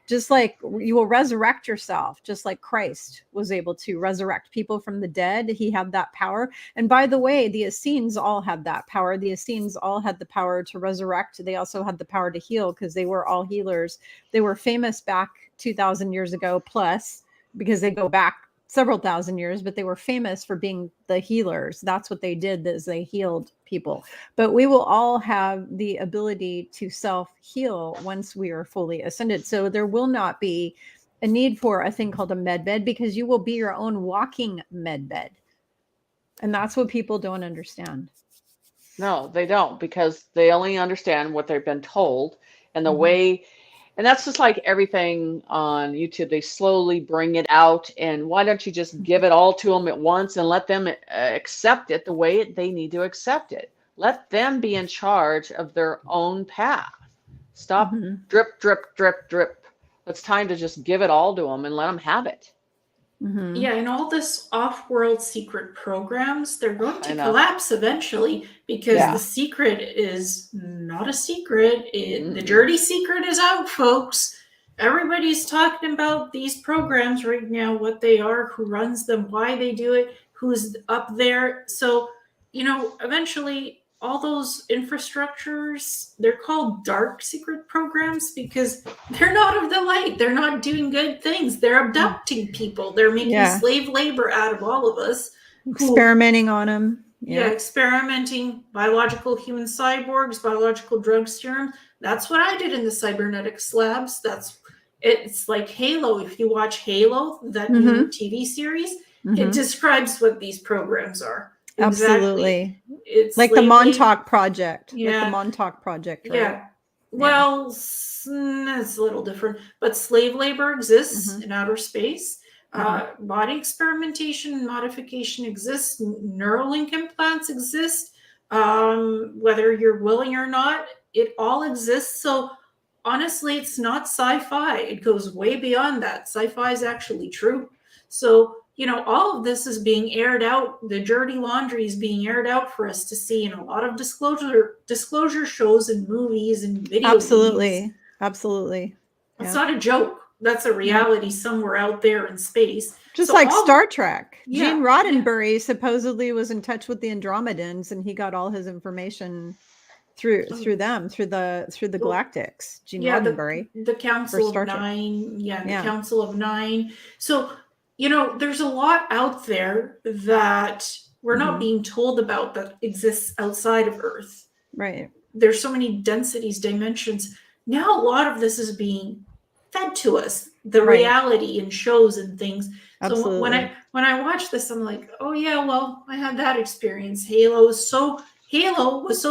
just like you will resurrect yourself, just like Christ was able to resurrect people from the dead. He had that power. And by the way, the Essenes all had that power. The Essenes all had the power to resurrect. They also had the power to heal because they were all healers. They were famous back 2,000 years ago plus, because they go back several thousand years, but they were famous for being the healers. That's what they did, is they healed people. But we will all have the ability to self-heal once we are fully ascended. So there will not be a need for a thing called a med bed, because you will be your own walking med bed. And that's what people don't understand. No, they don't, because they only understand what they've been told, and the way, and that's just like everything on YouTube. They slowly bring it out, and why don't you just give it all to them at once and let them accept it the way they need to accept it? Let them be in charge of their own path. Stop drip, drip, drip, drip. It's time to just give it all to them and let them have it. Yeah, and all this off-world secret programs, they're going to collapse eventually, because the secret is not a secret. The dirty secret is out, folks. Everybody's talking about these programs right now, what they are, who runs them, why they do it, who's up there. So, eventually all those infrastructures, they're called dark secret programs because they're not of the light. They're not doing good things. They're abducting people. They're making slave labor out of all of us. Experimenting on them. Yeah, experimenting, biological human cyborgs, biological drug serums. That's what I did in the cybernetics labs. It's like Halo. If you watch Halo, that new TV series, it describes what these programs are. Absolutely. It's like the Montauk Project. Yeah. Like the Montauk Project, right? Yeah. Well, it's a little different, but slave labor exists in outer space. Body experimentation and modification exists. Neuralink implants exist. Whether you're willing or not, it all exists. So honestly, it's not sci-fi. It goes way beyond that. Sci-fi is actually true. So, all of this is being aired out. The dirty laundry is being aired out for us to see in a lot of disclosure shows and movies and video games. Absolutely. It's not a joke. That's a reality somewhere out there in space. Just like Star Trek. Gene Roddenberry supposedly was in touch with the Andromedans, and he got all his information through the Galactics. Gene Roddenberry. The Council of Nine. Yeah, the Council of Nine. So, there's a lot out there that we're not being told about that exists outside of Earth. Right. There's so many densities, dimensions. Now a lot of this is being fed to us, the reality in shows and things. Absolutely. So when I watch this, I'm like, oh yeah, well, I had that experience. Halo was so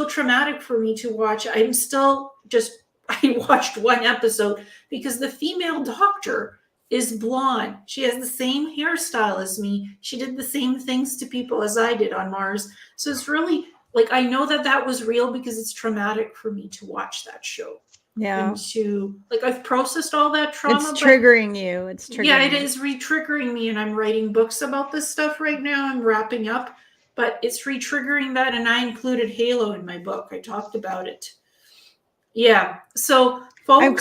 traumatic for me to watch. I watched one episode because the female doctor is blonde. She has the same hairstyle as me. She did the same things to people as I did on Mars. So it's really like, I know that was real because it's traumatic for me to watch that show. Yeah. And I've processed all that trauma. It's triggering you. Yeah, it is re-triggering me, and I'm writing books about this stuff right now. I'm wrapping up, but it's re-triggering that, and I included Halo in my book. I talked about it. Yeah. So folks, I'm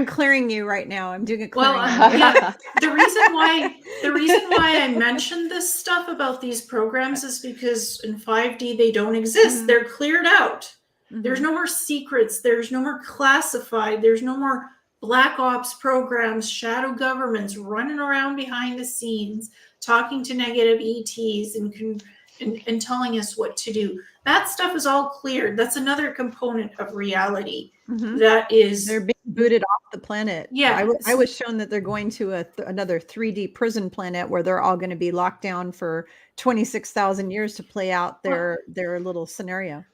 clearing you right now. I'm doing a clearing. Well, the reason why I mentioned this stuff about these programs is because in 5D they don't exist. They're cleared out. There's no more secrets. There's no more classified. There's no more black ops programs, shadow governments running around behind the scenes, talking to negative ETs and telling us what to do. That stuff is all cleared. That's another component of reality. That is, they're being booted off the planet. Yeah. I was shown that they're going to another 3D prison planet where they're all going to be locked down for 26,000 years to play out their little scenario.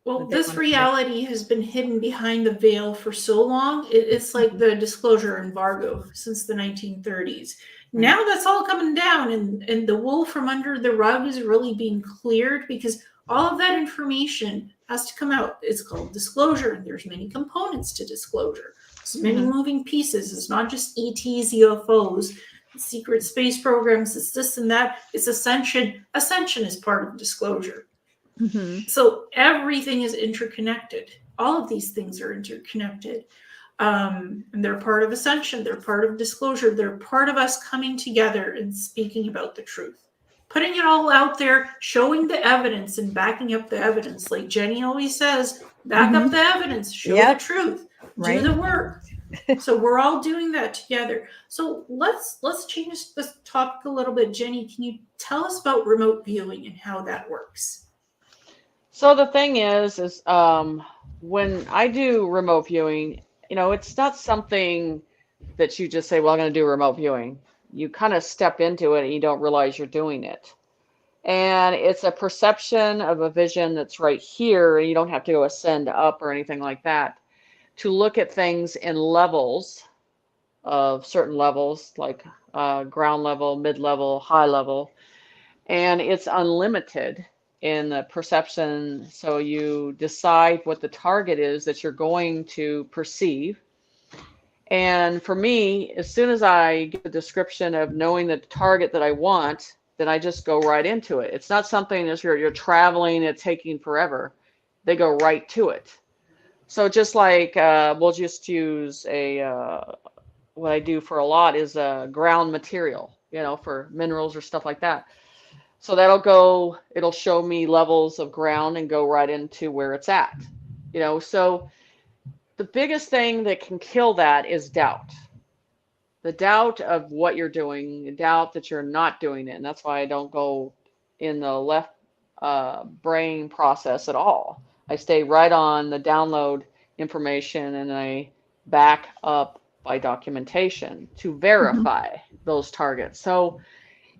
Well, that they this want to reality has been hidden behind the veil for so long. It's like the disclosure embargo since the 1930s. Now that's all coming down, and the wool from under the rug is really being cleared, because all of that information has to come out. It's called disclosure, and there's many components to disclosure. There's many moving pieces. It's not just ETs, UFOs, secret space programs. It's this and that. It's Ascension. Ascension is part of disclosure. So everything is interconnected. All of these things are interconnected. And they're part of Ascension. They're part of disclosure. They're part of us coming together and speaking about the truth. Putting it all out there, showing the evidence and backing up the evidence. Like Jenny always says, back up the evidence, show the truth, do the work. So we're all doing that together. So let's change this topic a little bit. Jenny, can you tell us about remote viewing and how that works? So the thing is when I do remote viewing, it's not something that you just say, well, I'm going to do remote viewing. You kind of step into it and you don't realize you're doing it. And it's a perception of a vision that's right here, and you don't have to go ascend up or anything like that, to look at things in levels of certain levels, like ground level, mid-level, high level. And it's unlimited in the perception. So you decide what the target is that you're going to perceive. And for me, as soon as I get the description of knowing the target that I want, then I just go right into it. It's not something that you're traveling, it's taking forever. They go right to it. So just like we'll just use what I do for a lot is ground material, for minerals or stuff like that. So it'll show me levels of ground and go right into where it's at. So the biggest thing that can kill that is doubt. The doubt of what you're doing, the doubt that you're not doing it. And that's why I don't go in the left brain process at all. I stay right on the download information, and I back up by documentation to verify those targets. So,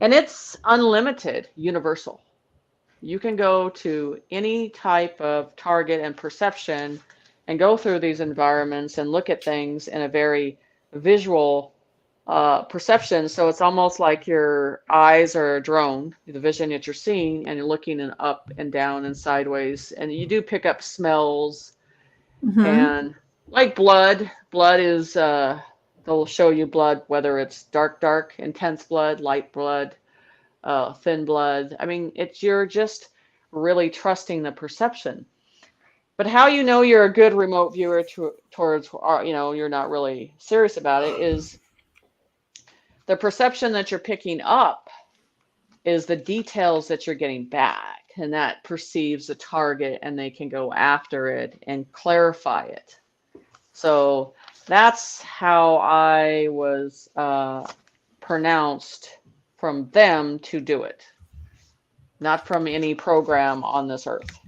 and it's unlimited, universal. You can go to any type of target and perception and go through these environments and look at things in a very visual perception. So it's almost like your eyes are a drone, the vision that you're seeing, and you're looking in up and down and sideways. And you do pick up smells and like blood is, they'll show you blood, whether it's dark, intense blood, light blood, thin blood. I mean, you're just really trusting the perception. But how you know you're a good remote viewer towards, you're not really serious about it, is the perception that you're picking up is the details that you're getting back, and that perceives the target, and they can go after it and clarify it. So that's how I was pronounced from them to do it, not from any program on this earth.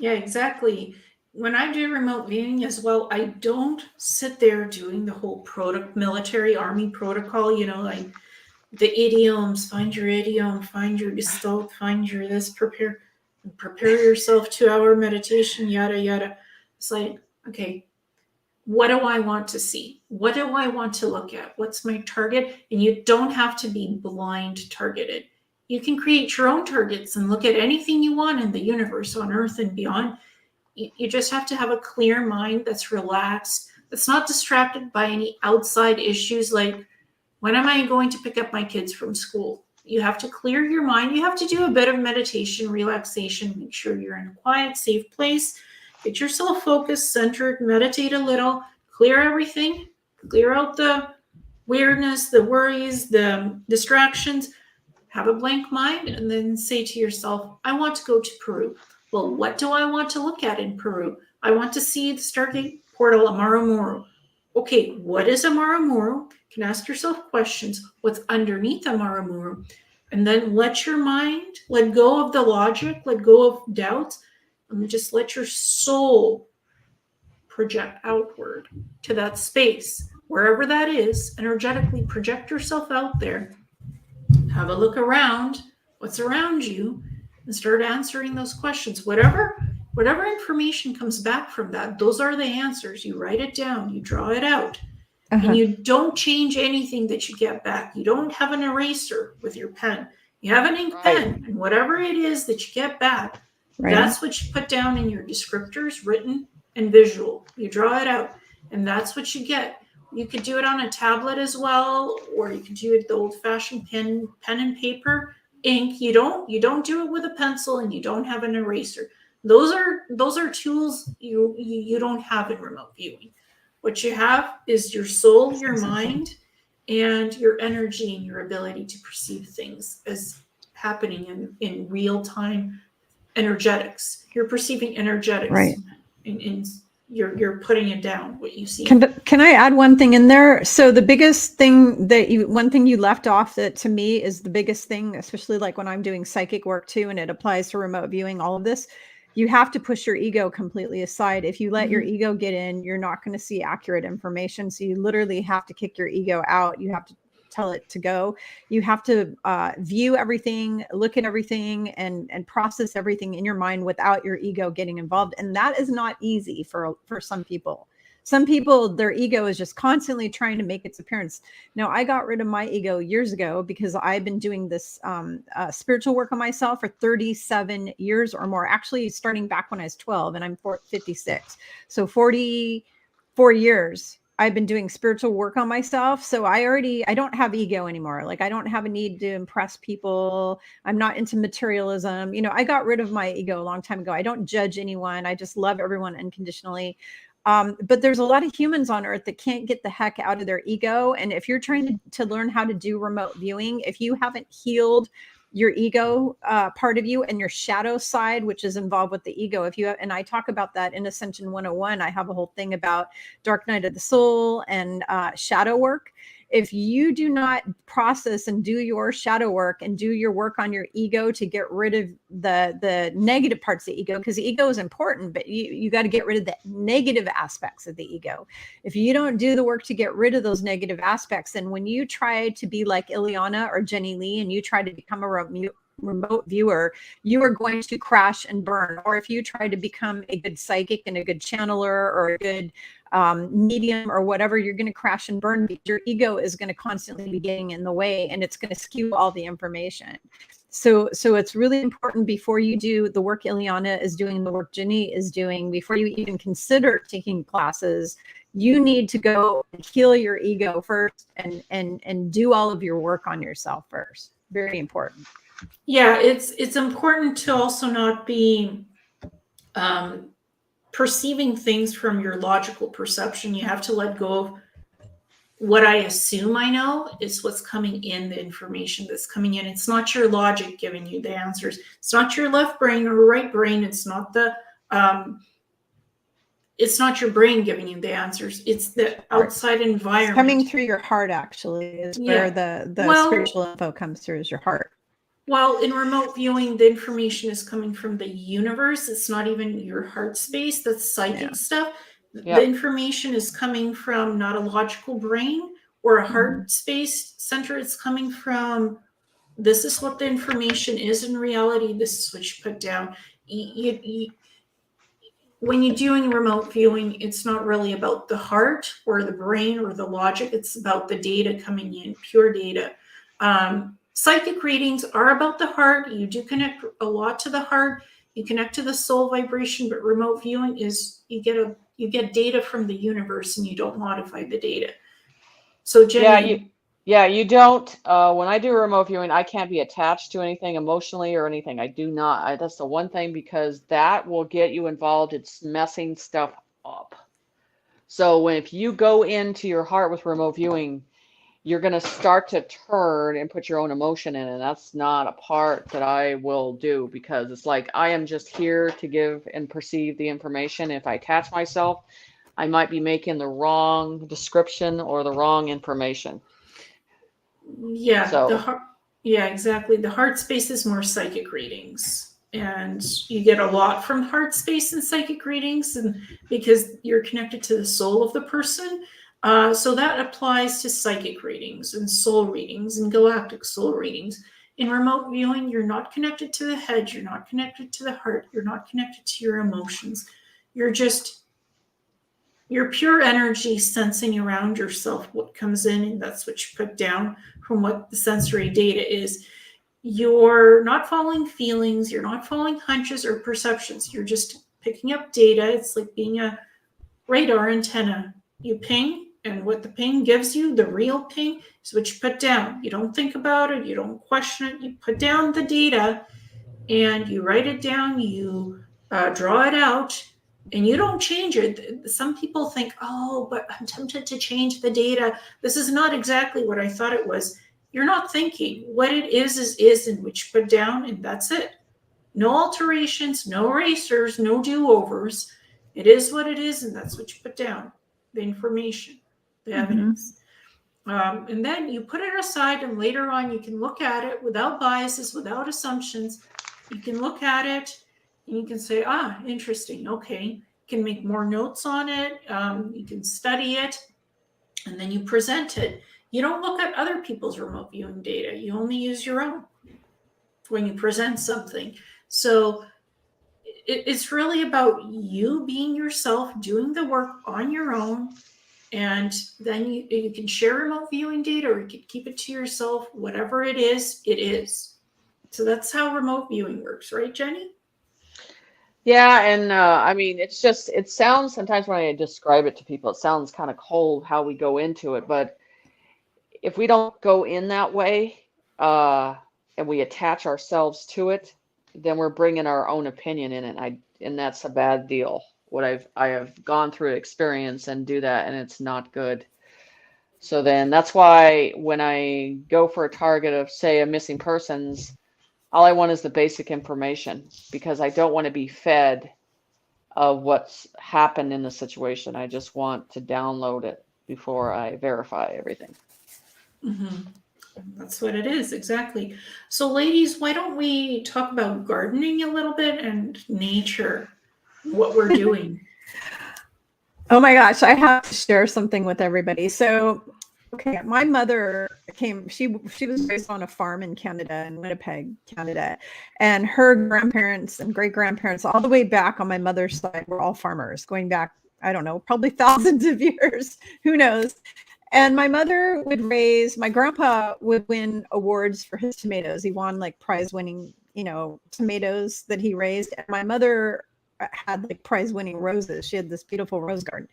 Yeah, exactly. When I do remote viewing as well, I don't sit there doing the whole military army protocol, like the idioms, find your idiom, find your gestalt, find your this, prepare yourself, 2-hour meditation, yada, yada. It's like, okay, what do I want to see? What do I want to look at? What's my target? And you don't have to be blind targeted. You can create your own targets and look at anything you want in the universe, on Earth and beyond. You just have to have a clear mind that's relaxed, that's not distracted by any outside issues like, when am I going to pick up my kids from school? You have to clear your mind. You have to do a bit of meditation, relaxation, make sure you're in a quiet, safe place. Get yourself focused, centered, meditate a little, clear everything, clear out the weirdness, the worries, the distractions. Have a blank mind, and then say to yourself, I want to go to Peru. Well, what do I want to look at in Peru? I want to see the Stargate portal, Amaramuru. Okay, what is Amaramuru? You can ask yourself questions. What's underneath Amaramuru? And then let your mind let go of the logic, let go of doubts, and just let your soul project outward to that space, wherever that is. Energetically project yourself out there. Have a look around, what's around you, and start answering those questions. Whatever information comes back from that, those are the answers. You write it down, you draw it out, and you don't change anything that you get back. You don't have an eraser with your pen. You have an ink pen, and whatever it is that you get back, that's what you put down in your descriptors, written and visual. You draw it out, and that's what you get. You could do it on a tablet as well, or you could do it the old-fashioned pen and paper, ink. You don't do it with a pencil, and you don't have an eraser. Those are tools you don't have in remote viewing. What you have is your soul, your mind, and your energy and your ability to perceive things as happening in real time energetics. You're perceiving energetics, right? And you're putting it down, what you see. Can I add one thing in there? So the biggest thing one thing you left off that to me is the biggest thing, especially like when I'm doing psychic work too, and it applies to remote viewing, all of this, you have to push your ego completely aside. If you let your ego get in, you're not going to see accurate information. So you literally have to kick your ego out. You have to tell it to go. You have to view everything, look at everything, and process everything in your mind without your ego getting involved. And that is not easy for some people. Some people, their ego is just constantly trying to make its appearance. Now, I got rid of my ego years ago because I've been doing this spiritual work on myself for 37 years or more, actually starting back when I was 12, and I'm 56. So 44 years I've been doing spiritual work on myself. So I don't have ego anymore. Like, I don't have a need to impress people. I'm not into materialism. I got rid of my ego a long time ago. I don't judge anyone. I just love everyone unconditionally. But there's a lot of humans on earth that can't get the heck out of their ego. And if you're trying to learn how to do remote viewing, if you haven't healed your ego part of you and your shadow side, which is involved with the ego, and I talk about that in Ascension 101, I have a whole thing about dark night of the soul and shadow work. If you do not process and do your shadow work and do your work on your ego to get rid of the negative parts of the ego, because the ego is important, but you got to get rid of the negative aspects of the ego. If you don't do the work to get rid of those negative aspects, then when you try to be like Ileana or Jenny Lee and you try to become a remote viewer, you are going to crash and burn. Or if you try to become a good psychic and a good channeler or a good medium or whatever, you're going to crash and burn because your ego is going to constantly be getting in the way, and it's going to skew all the information. So it's really important, before you do the work Ileana is doing, the work Jenny is doing, before you even consider taking classes, you need to go heal your ego first and do all of your work on yourself first. Very important. Yeah, it's important to also not be perceiving things from your logical perception. You have to let go of what I assume I know is what's coming in, the information that's coming in. It's not your logic giving you the answers. It's not your left brain or right brain. It's not your brain giving you the answers. It's the outside environment. It's coming through your heart, actually, is where the spiritual info comes through, is your heart. Well, in remote viewing, the information is coming from the universe. It's not even your heart space. That's psychic stuff. The information is coming from not a logical brain or a heart space center. It's coming from, this is what the information is in reality. This is what you put down. When you're doing remote viewing, it's not really about the heart or the brain or the logic. It's about the data coming in, pure data. Psychic readings are about the heart. You do connect a lot to the heart. You connect to the soul vibration, but remote viewing is you get data from the universe and you don't modify the data. So Jenny, you don't. When I do remote viewing, I can't be attached to anything emotionally or anything. I do not. That's the one thing, because that will get you involved. It's messing stuff up. So if you go into your heart with remote viewing, you're going to start to turn and put your own emotion in, and that's not a part that I will do, because it's like, I am just here to give and perceive the information. If I attach myself, I might be making the wrong description or the wrong information. Yeah, exactly. The heart space is more psychic readings. and you get a lot from heart space and psychic readings, and because you're connected to the soul of the person. So that applies to psychic readings and soul readings and galactic soul readings. In remote viewing, you're not connected to the head, you're not connected to the heart, you're not connected to your emotions. You're pure energy sensing around yourself what comes in, and that's what you put down from what the sensory data is. You're not following feelings, you're not following hunches or perceptions. You're just picking up data. It's like being a radar antenna. You ping, and what the ping gives you, the real ping, is what you put down. You don't think about it, you don't question it. You put down the data and you write it down, you draw it out, and you don't change it. Some people think, oh, but I'm tempted to change the data. This is not exactly what I thought it was. You're not thinking. What it is, and which you put down, and that's it. No alterations, no erasers, no do-overs. It is what it is, and that's what you put down. The information, the evidence. And then you put it aside, and later on you can look at it without biases, without assumptions. You can look at it and you can say, interesting, okay. You can make more notes on it. You can study it, and then you present it. You don't look at other people's remote viewing data. You only use your own when you present something. So it's really about you being yourself, doing the work on your own, and then you can share remote viewing data, or you can keep it to yourself. Whatever it is, it is. So that's how remote viewing works, right, Jenny? Yeah, and I mean, it sounds sometimes when I describe it to people, it sounds kind of cold how we go into it, but if we don't go in that way, and we attach ourselves to it, then we're bringing our own opinion in it. And that's a bad deal. I have gone through experience and do that, and it's not good. So then that's why when I go for a target of, say, a missing persons, all I want is the basic information, because I don't want to be fed of what's happened in the situation. I just want to download it before I verify everything. Mm-hmm. That's what it is, exactly. So ladies, why don't we talk about gardening a little bit and nature, what we're doing? Oh my gosh, I have to share something with everybody. So, okay, my mother she was raised on a farm in Canada, in Winnipeg, Canada. And her grandparents and great-grandparents all the way back on my mother's side were all farmers, going back, I don't know, probably thousands of years, who knows. And my grandpa would win awards for his tomatoes. He won like prize-winning, tomatoes that he raised. And my mother had like prize-winning roses. She had this beautiful rose garden.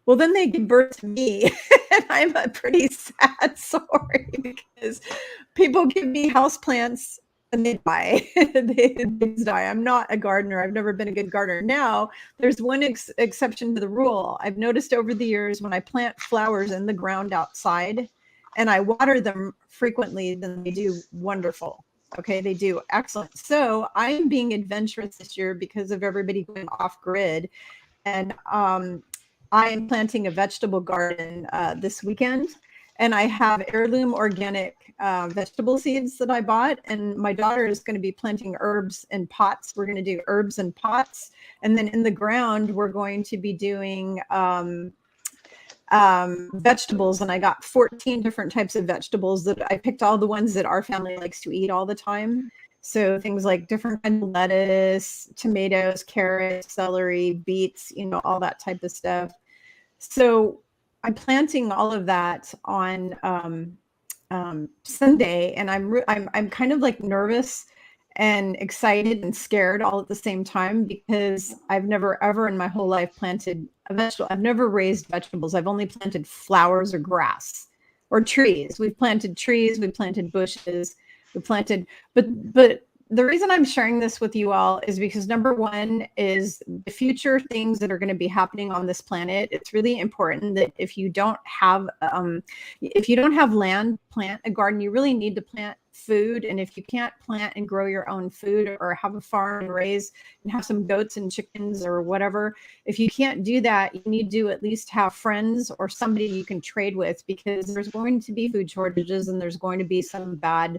Well, then they give birth to me, and I'm a pretty sad story, because people give me houseplants and they die. They die. I'm not a gardener. I've never been a good gardener. Now, there's one exception to the rule. I've noticed over the years, when I plant flowers in the ground outside and I water them frequently, then they do wonderful. Okay, they do excellent. So I am being adventurous this year because of everybody going off grid, and I am planting a vegetable garden this weekend. And I have heirloom organic vegetable seeds that I bought. And my daughter is going to be planting herbs in pots. We're going to do herbs in pots. And then in the ground, we're going to be doing vegetables. And I got 14 different types of vegetables that I picked, all the ones that our family likes to eat all the time. So things like different kinds of lettuce, tomatoes, carrots, celery, beets, all that type of stuff. So I'm planting all of that on Sunday, and I'm kind of like nervous and excited and scared all at the same time, because I've never ever in my whole life planted a vegetable. I've never raised vegetables. I've only planted flowers or grass or trees. We've planted trees, we've planted bushes, we planted, but the reason I'm sharing this with you all is because number one is the future things that are going to be happening on this planet. It's really important that if you don't have land, plant a garden. You really need to plant food. And if you can't plant and grow your own food, or have a farm and raise and have some goats and chickens or whatever, if you can't do that, you need to at least have friends or somebody you can trade with, because there's going to be food shortages and there's going to be some bad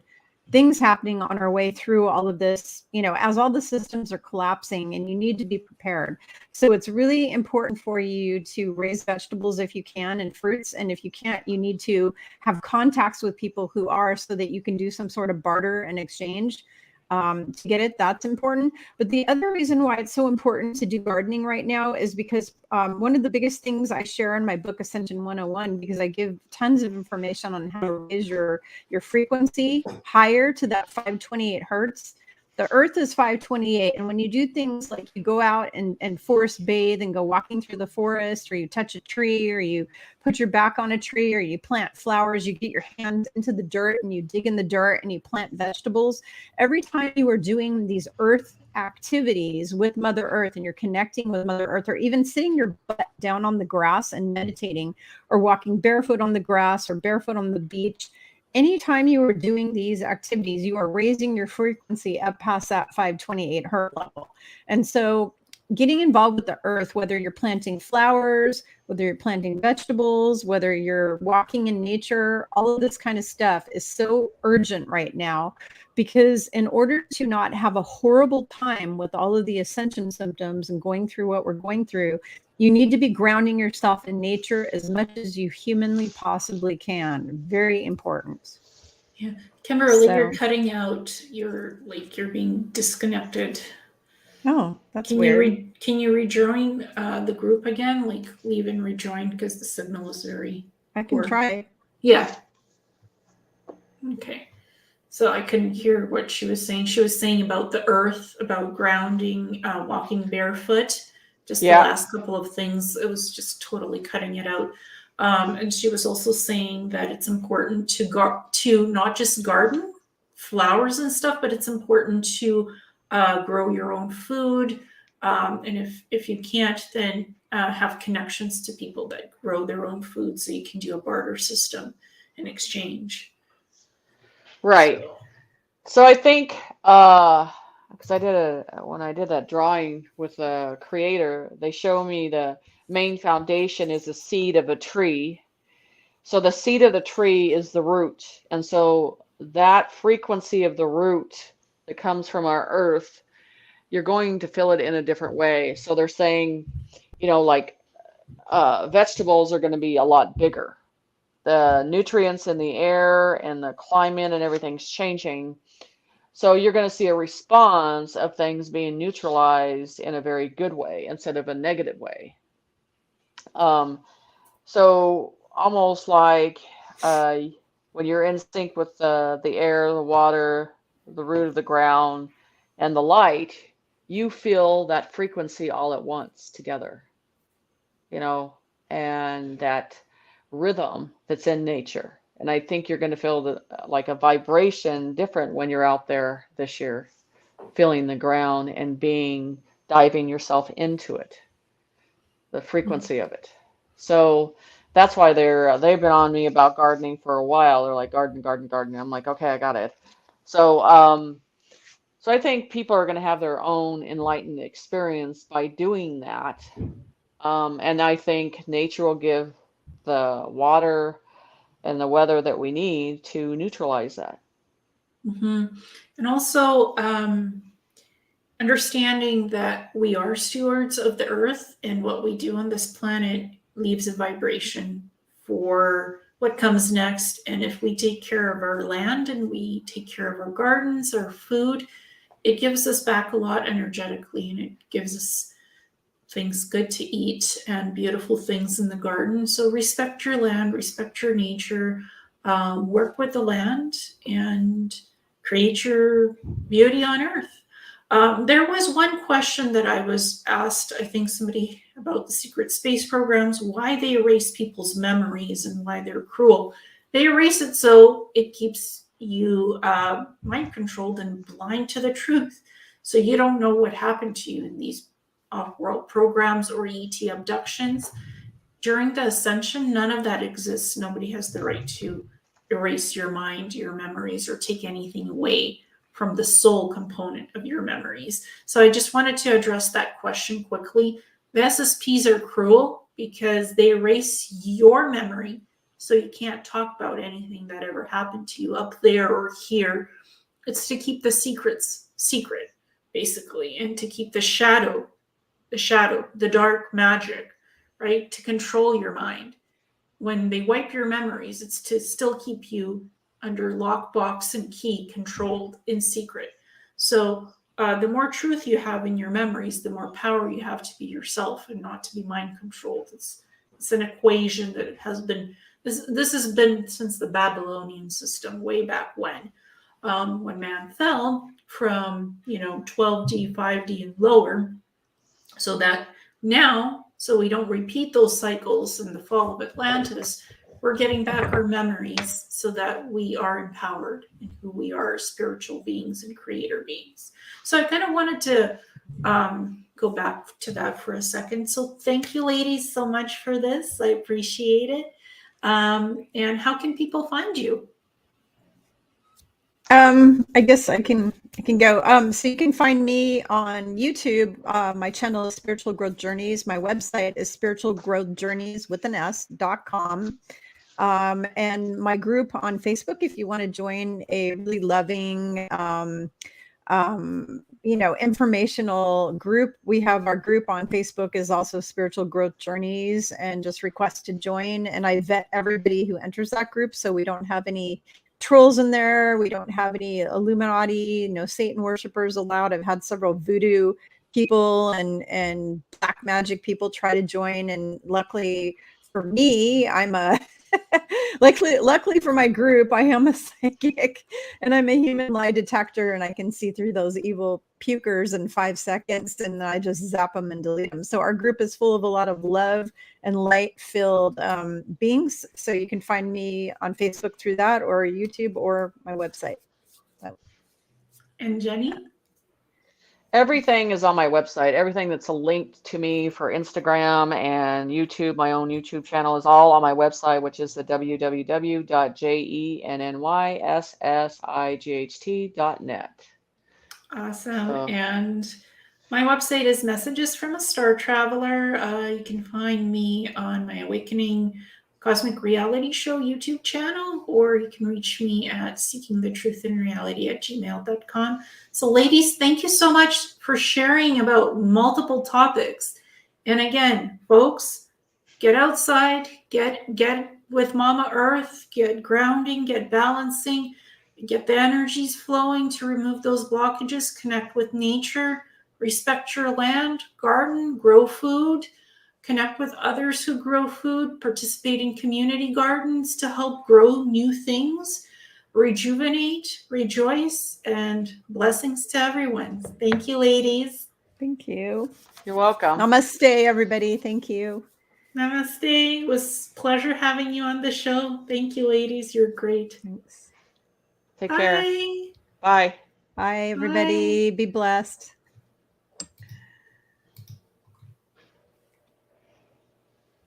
things happening on our way through all of this, you know, as all the systems are collapsing, and you need to be prepared. So it's really important for you to raise vegetables if you can, and fruits. And if you can't, you need to have contacts with people who are, so that you can do some sort of barter and exchange to get it. That's important. But the other reason why it's so important to do gardening right now is because one of the biggest things I share in my book, Ascension 101, because I give tons of information on how to raise your frequency higher to that 528 hertz. The earth is 528. And when you do things like you go out and forest bathe and go walking through the forest, or you touch a tree, or you put your back on a tree, or you plant flowers, you get your hands into the dirt and you dig in the dirt and you plant vegetables. Every time you are doing these earth activities with Mother Earth, and you're connecting with Mother Earth, or even sitting your butt down on the grass and meditating, or walking barefoot on the grass or barefoot on the beach, anytime you are doing these activities, you are raising your frequency up past that 528 hertz level. And so getting involved with the earth, whether you're planting flowers, whether you're planting vegetables, whether you're walking in nature, all of this kind of stuff is so urgent right now, because in order to not have a horrible time with all of the ascension symptoms and going through what we're going through, you need to be grounding yourself in nature as much as you humanly possibly can. Very important. Yeah. Kimberly, So- you're cutting out. You're being disconnected. Oh, that's weird. Can you rejoin the group again? Like leave and rejoin, because the signal is very I can poor. try. Yeah. Okay. So I couldn't hear what she was saying. She was saying about the earth, about grounding, walking barefoot. Just Yeah. the last couple of things, it was just totally cutting it out. And she was also saying that it's important to not just garden flowers and stuff, but it's important to grow your own food. And if you can't, then have connections to people that grow their own food, so you can do a barter system in exchange. Right. So, So I think because when I did that drawing with the creator, they show me the main foundation is the seed of a tree. So the seed of the tree is the root. And so that frequency of the root that comes from our earth, you're going to feel it in a different way. So they're saying, like vegetables are going to be a lot bigger. The nutrients in the air and the climate and everything's changing. So you're going to see a response of things being neutralized in a very good way instead of a negative way. So almost like when you're in sync with the air, the water, the root of the ground, and the light, you feel that frequency all at once together, and that rhythm that's in nature. And I think you're going to feel like a vibration different when you're out there this year, feeling the ground and diving yourself into it, the frequency of it. So that's why they've been on me about gardening for a while. They're like, garden, garden, garden. I'm like, okay, I got it. So I think people are going to have their own enlightened experience by doing that. And I think nature will give the water and the weather that we need to neutralize that. mm-hmm. And also understanding that we are stewards of the earth, and what we do on this planet leaves a vibration for what comes next. And if we take care of our land and we take care of our gardens, our food, it gives us back a lot energetically, and it gives us things good to eat and beautiful things in the garden. So respect your land, respect your nature, work with the land, and create your beauty on earth. There was one question that I was asked, I think somebody, about the secret space programs, why they erase people's memories and why they're cruel. They erase it so it keeps you mind controlled and blind to the truth. So you don't know what happened to you in these off-world programs or ET abductions. During the ascension, none of that exists. Nobody has the right to erase your mind, your memories, or take anything away from the soul component of your memories. So I just wanted to address that question quickly. The SSPs are cruel because they erase your memory, so you can't talk about anything that ever happened to you up there or here. It's to keep the secrets secret, basically, and to keep the shadow, the dark magic, right? To control your mind. When they wipe your memories, it's to still keep you under lockbox and key, controlled in secret. So the more truth you have in your memories, the more power you have to be yourself and not to be mind controlled. It's an equation that has been, this has been since the Babylonian system, way back when man fell from 12D, 5D, and lower, so that now, so we don't repeat those cycles in the fall of Atlantis, we're getting back our memories so that we are empowered in who we are as spiritual beings and creator beings. So I kind of wanted to go back to that for a second. So thank you, ladies, so much for this. I appreciate it. And how can people find you? I guess I can go. So you can find me on YouTube. My channel is Spiritual Growth Journeys. My website is spiritualgrowthjourneys.com. And my group on Facebook, if you want to join a really loving, informational group, we have our group on Facebook is also Spiritual Growth Journeys, and just request to join. And I vet everybody who enters that group, so we don't have any trolls in there. We don't have any Illuminati, no Satan worshipers allowed. I've had several voodoo people and black magic people try to join, and luckily for me, I'm a luckily for my group, I am a psychic and I'm a human lie detector, and I can see through those evil pukers in 5 seconds, and I just zap them and delete them. So our group is full of a lot of love and light filled beings. So you can find me on Facebook through that, or YouTube, or my website. And Jenny? Everything is on my website. Everything that's linked to me for Instagram and YouTube, my own YouTube channel, is all on my website, which is the www.jenyssight.net. Awesome. So, And my website is Messages from a Star Traveler. You can find me on my Awakening Cosmic Reality Show YouTube channel, or you can reach me at seekingthetruthinreality@gmail.com. So ladies, thank you so much for sharing about multiple topics. And again, folks, get outside, get with Mama Earth, get grounding, get balancing, get the energies flowing to remove those blockages, connect with nature, respect your land, garden, grow food, connect with others who grow food, participate in community gardens to help grow new things, rejuvenate, rejoice, and blessings to everyone. Thank you, ladies. Thank you. you're welcome. Namaste, everybody. Thank you. Namaste. It was a pleasure having you on the show. Thank you, ladies. You're great. Thanks. Take care. Bye. Bye. Bye, everybody. Be blessed.